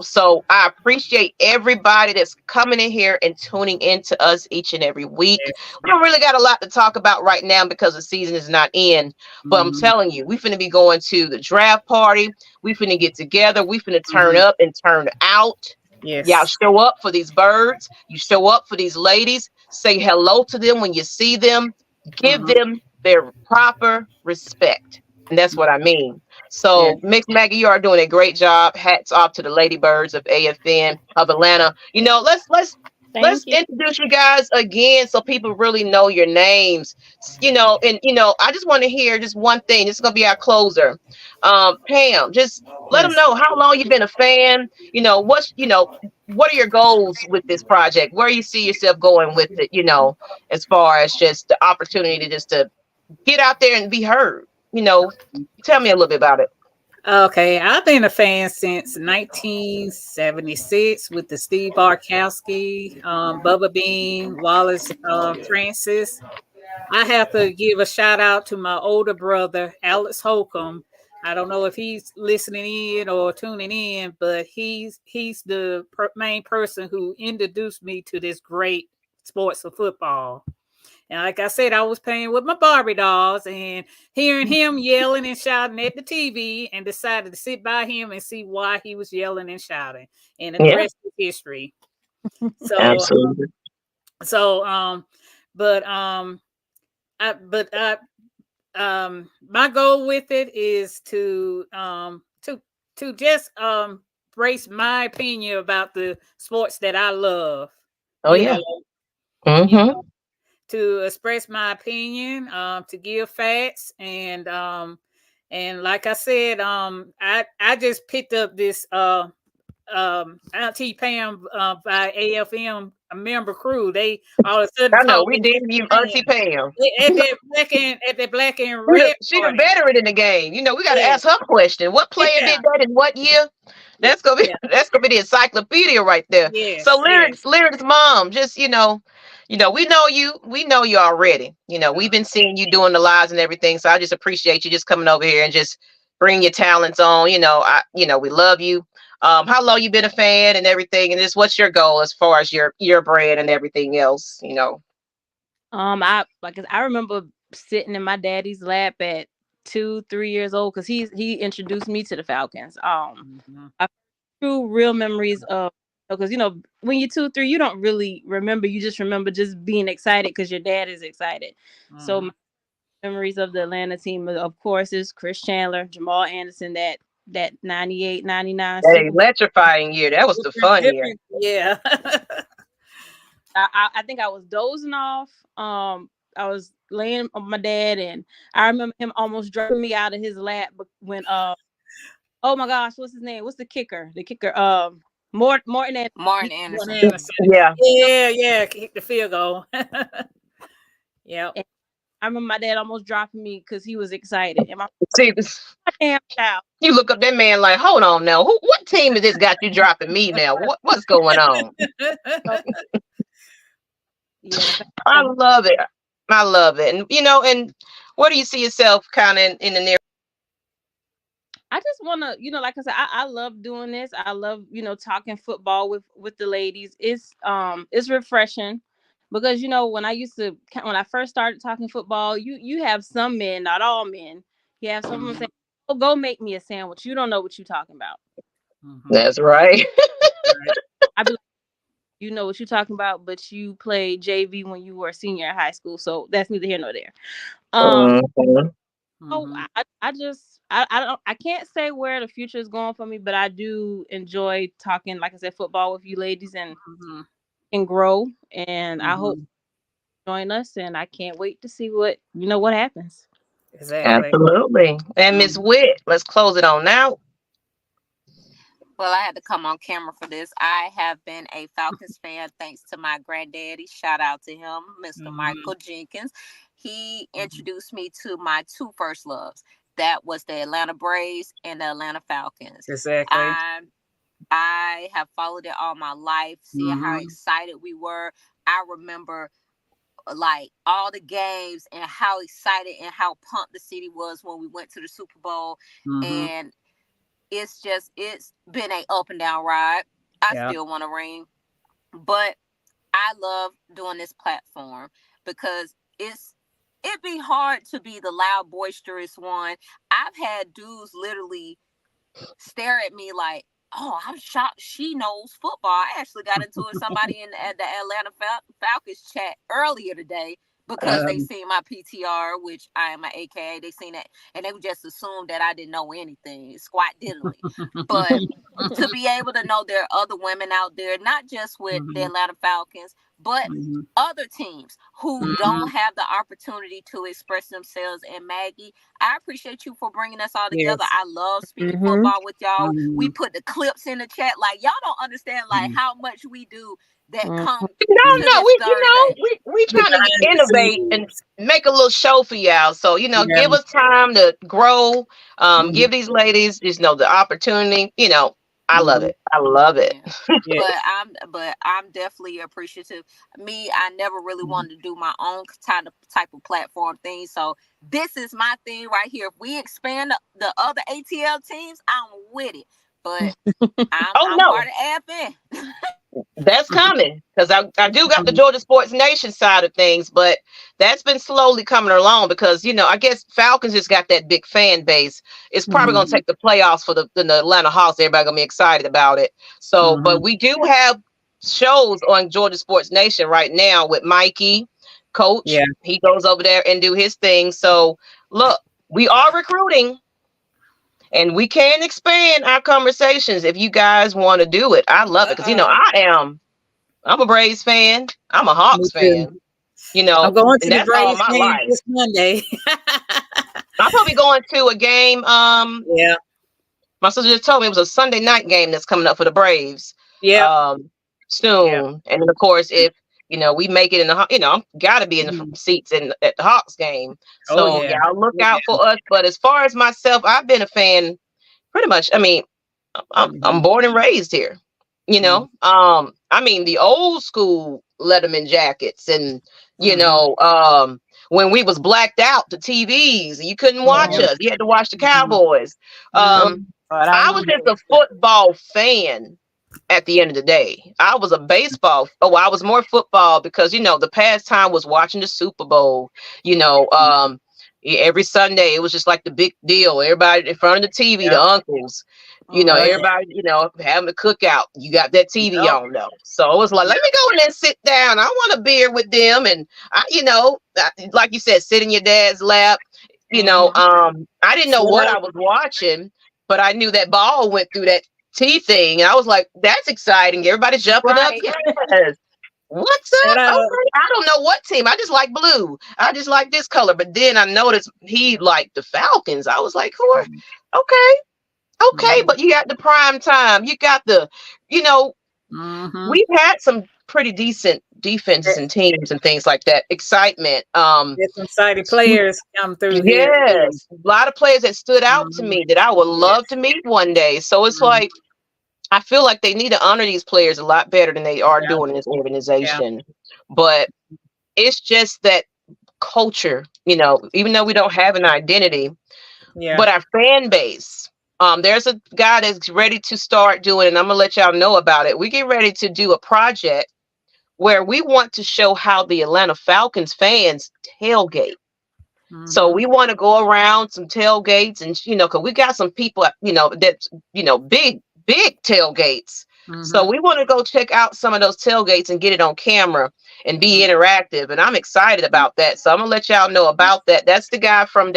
So I appreciate everybody that's coming in here and tuning into us each and every week. We don't really got a lot to talk about right now because the season is not in, but I'm telling you, we finna be going to the draft party. We finna get together. We finna turn up and turn out. Yes. Y'all show up for these birds. You show up for these ladies. Say hello to them when you see them. Give them their proper respect. And that's what I mean. So, Ms Maggie, you are doing a great job. Hats off to the Lady Birds of AFN of Atlanta. Let's introduce you guys again so people really know your names. I just want to hear just one thing. This is gonna be our closer. Pam, just let them know how long you've been a fan. What are your goals with this project? Where you see yourself going with it? As far as just the opportunity to get out there and be heard. Tell me a little bit about it. Okay, I've been a fan since 1976 with the Steve Barkowski, Bubba Bean, Wallace Francis. I have to give a shout out to my older brother, Alex Holcomb. I don't know if he's listening in or tuning in, but he's the main person who introduced me to this great sports of football. And like I said, I was playing with my Barbie dolls and hearing him yelling and shouting at the TV, and decided to sit by him and see why he was yelling and shouting. And the rest is history. So, absolutely. My goal with it is to just brace my opinion about the sports that I love. To express my opinion, to give facts, and like I said, I just picked up this Auntie Pam by AFM a member crew. They all of a sudden I know we did you Auntie Pam at the black and red. She the veteran in the game. We got to ask her question. What player did that in what year? That's gonna be the encyclopedia right there. So lyrics mom, just we know you already. We've been seeing you doing the lives and everything. So I just appreciate you just coming over here and just bring your talents on. We love you. how long you been a fan and everything, and just what's your goal as far as your brand and everything else, you know? I remember sitting in my daddy's lap at 2-3 years old because he introduced me to the Falcons. I true real memories of, because when you're 2-3 you don't really remember, you just remember just being excited because your dad is excited. So my memories of the Atlanta team, of course, is Chris Chandler, Jamal Anderson, that 98, 99 That Super Bowl. electrifying year, that was the fun year. Yeah. I think I was dozing off. I was laying on my dad, and I remember him almost dropping me out of his lap when oh my gosh, what's his name? What's the kicker? Morton Anderson. Yeah, kick the field goal. Yeah. I remember my dad almost dropping me because he was excited. And my damn child. You look up that man like, hold on now, what team has this got you dropping me now? What's going on? Yeah, I love it. And and where do you see yourself kind of in the near? I just want to, like I said, I love doing this. I love, talking football with the ladies. It's refreshing because, when I first started talking football, you have some men, not all men. You have someone say, "Oh, go make me a sandwich." You don't know what you're talking about. That's right. I be like, you know what you're talking about, but you played JV when you were a senior in high school, so that's neither here nor there. I can't say where the future is going for me, but I do enjoy talking, like I said, football with you ladies and grow. And I hope you join us, and I can't wait to see what happens. Exactly. Absolutely. And Ms. Witt, let's close it on now. Well, I had to come on camera for this. I have been a Falcons fan thanks to my granddaddy. Shout out to him, Mr. Michael Jenkins. He introduced me to my two first loves. That was the Atlanta Braves and the Atlanta Falcons. Exactly. I have followed it all my life, seeing how excited we were. I remember like all the games and how excited and how pumped the city was when we went to the Super Bowl. And it's been a up and down ride. I still want to ring, but I love doing this platform because it'd be hard to be the loud, boisterous one. I've had dudes literally stare at me like, "Oh, I'm shocked she knows football." I actually got into it with somebody in the Atlanta Falcons chat earlier today because they seen my PTR, which I am an AKA. They seen that, and they would just assume that I didn't know anything, squat diddly. But to be able to know there are other women out there, not just with the Atlanta Falcons, but other teams who don't have the opportunity to express themselves. And Maggie, I appreciate you for bringing us all together. I love speaking football with y'all. We put the clips in the chat. Like, y'all don't understand like how much we do that comes. We trying to innovate and make a little show for y'all. So, give us time to grow. Give these ladies, the opportunity. I love it. I love it. But I'm definitely appreciative. I never really wanted to do my own type of platform thing. So this is my thing right here. If we expand the other ATL teams, I'm with it. But I'm part of AFN. That's coming because I do got the Georgia Sports Nation side of things, but that's been slowly coming along because I guess Falcons just got that big fan base. It's probably going to take the playoffs for the Atlanta Hawks. Everybody gonna be excited about it. So, but we do have shows on Georgia Sports Nation right now with Mikey, Coach. Yeah. He goes over there and do his thing. So look, we are recruiting. And we can expand our conversations if you guys want to do it. I love it because I'm a Braves fan. I'm a Hawks fan. I'm going to the Braves game this Monday. I'm probably going to a game. My sister just told me it was a Sunday night game that's coming up for the Braves. Soon. Yeah. And then of course, if we make it in the, gotta be in the seats at the Hawks game. So y'all look out for us. But as far as myself, I've been a fan pretty much. I'm born and raised here. The old school Letterman jackets and when we was blacked out the TVs and you couldn't watch us. You had to watch the Cowboys. But I was just a football fan at the end of the day. I was a baseball. Oh, I was more football because, you know, the pastime was watching the Super Bowl. You know, every Sunday it was just like the big deal. Everybody in front of the TV, the uncles, you know, everybody, you know, having a cookout. You got that TV on though. So it was like, let me go in there and sit down. I want a beer with them. And I, you know, like you said, sit in your dad's lap. You know, I didn't know what I was watching, but I knew that ball went through that T thing. And I was like, that's exciting. Everybody's jumping up. Yes. What's up? Okay. I don't know what team. I just like blue. I just like this color. But then I noticed he liked the Falcons. I was like, cool. Okay. But you got the prime time. You got the, you know, we've had some pretty decent defenses and teams and things like that. Excitement. There's some exciting players come through here. Yes. A lot of players that stood out to me that I would love to meet one day. So it's like, I feel like they need to honor these players a lot better than they are doing in this organization. But it's just that culture, you know, even though we don't have an identity, but our fan base, there's a guy that's ready to start doing, and I'm going to let y'all know about it. We get ready to do a project where we want to show how the Atlanta Falcons fans tailgate. So we want to go around some tailgates and, you know, because we got some people, you know, that, you know, big tailgates. So we want to go check out some of those tailgates and get it on camera and be interactive. And I'm excited about that. So I'm gonna let y'all know about that. That's the guy from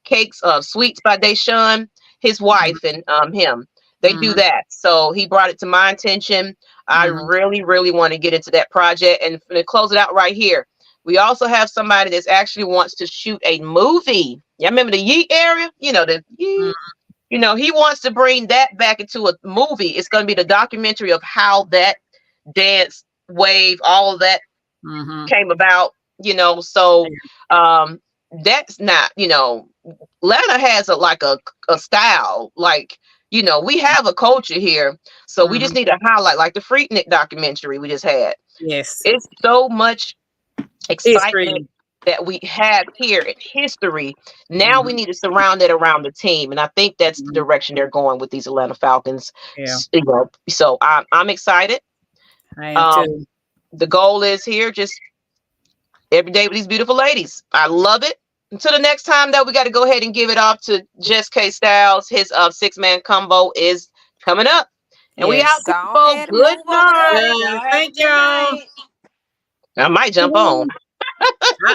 Cakes Sweets by Deshaun, his wife and him. They do that. So he brought it to my attention. I really, really want to get into that project. And to close it out right here, we also have somebody that's actually wants to shoot a movie. Y'all remember the Yeet area? You know, the Yeet. You know, he wants to bring that back into a movie. It's going to be the documentary of how that dance wave, all of that came about, you know. So that's not, you know, Atlanta has a style. Like, you know, we have a culture here. So we just need to highlight, like the Freaknik documentary we just had. Yes. It's so much excitement that we have here in history. Now we need to surround it around the team. And I think that's the direction they're going with these Atlanta Falcons. You know, so I'm excited. I am too. The goal is here, just every day with these beautiful ladies. I love it. Until the next time, though, we got to go ahead and give it off to Jess K. Styles. His 6-man combo is coming up. And we out. Good night. Thank y'all. I might jump on.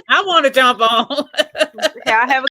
I want to jump on. Y'all have a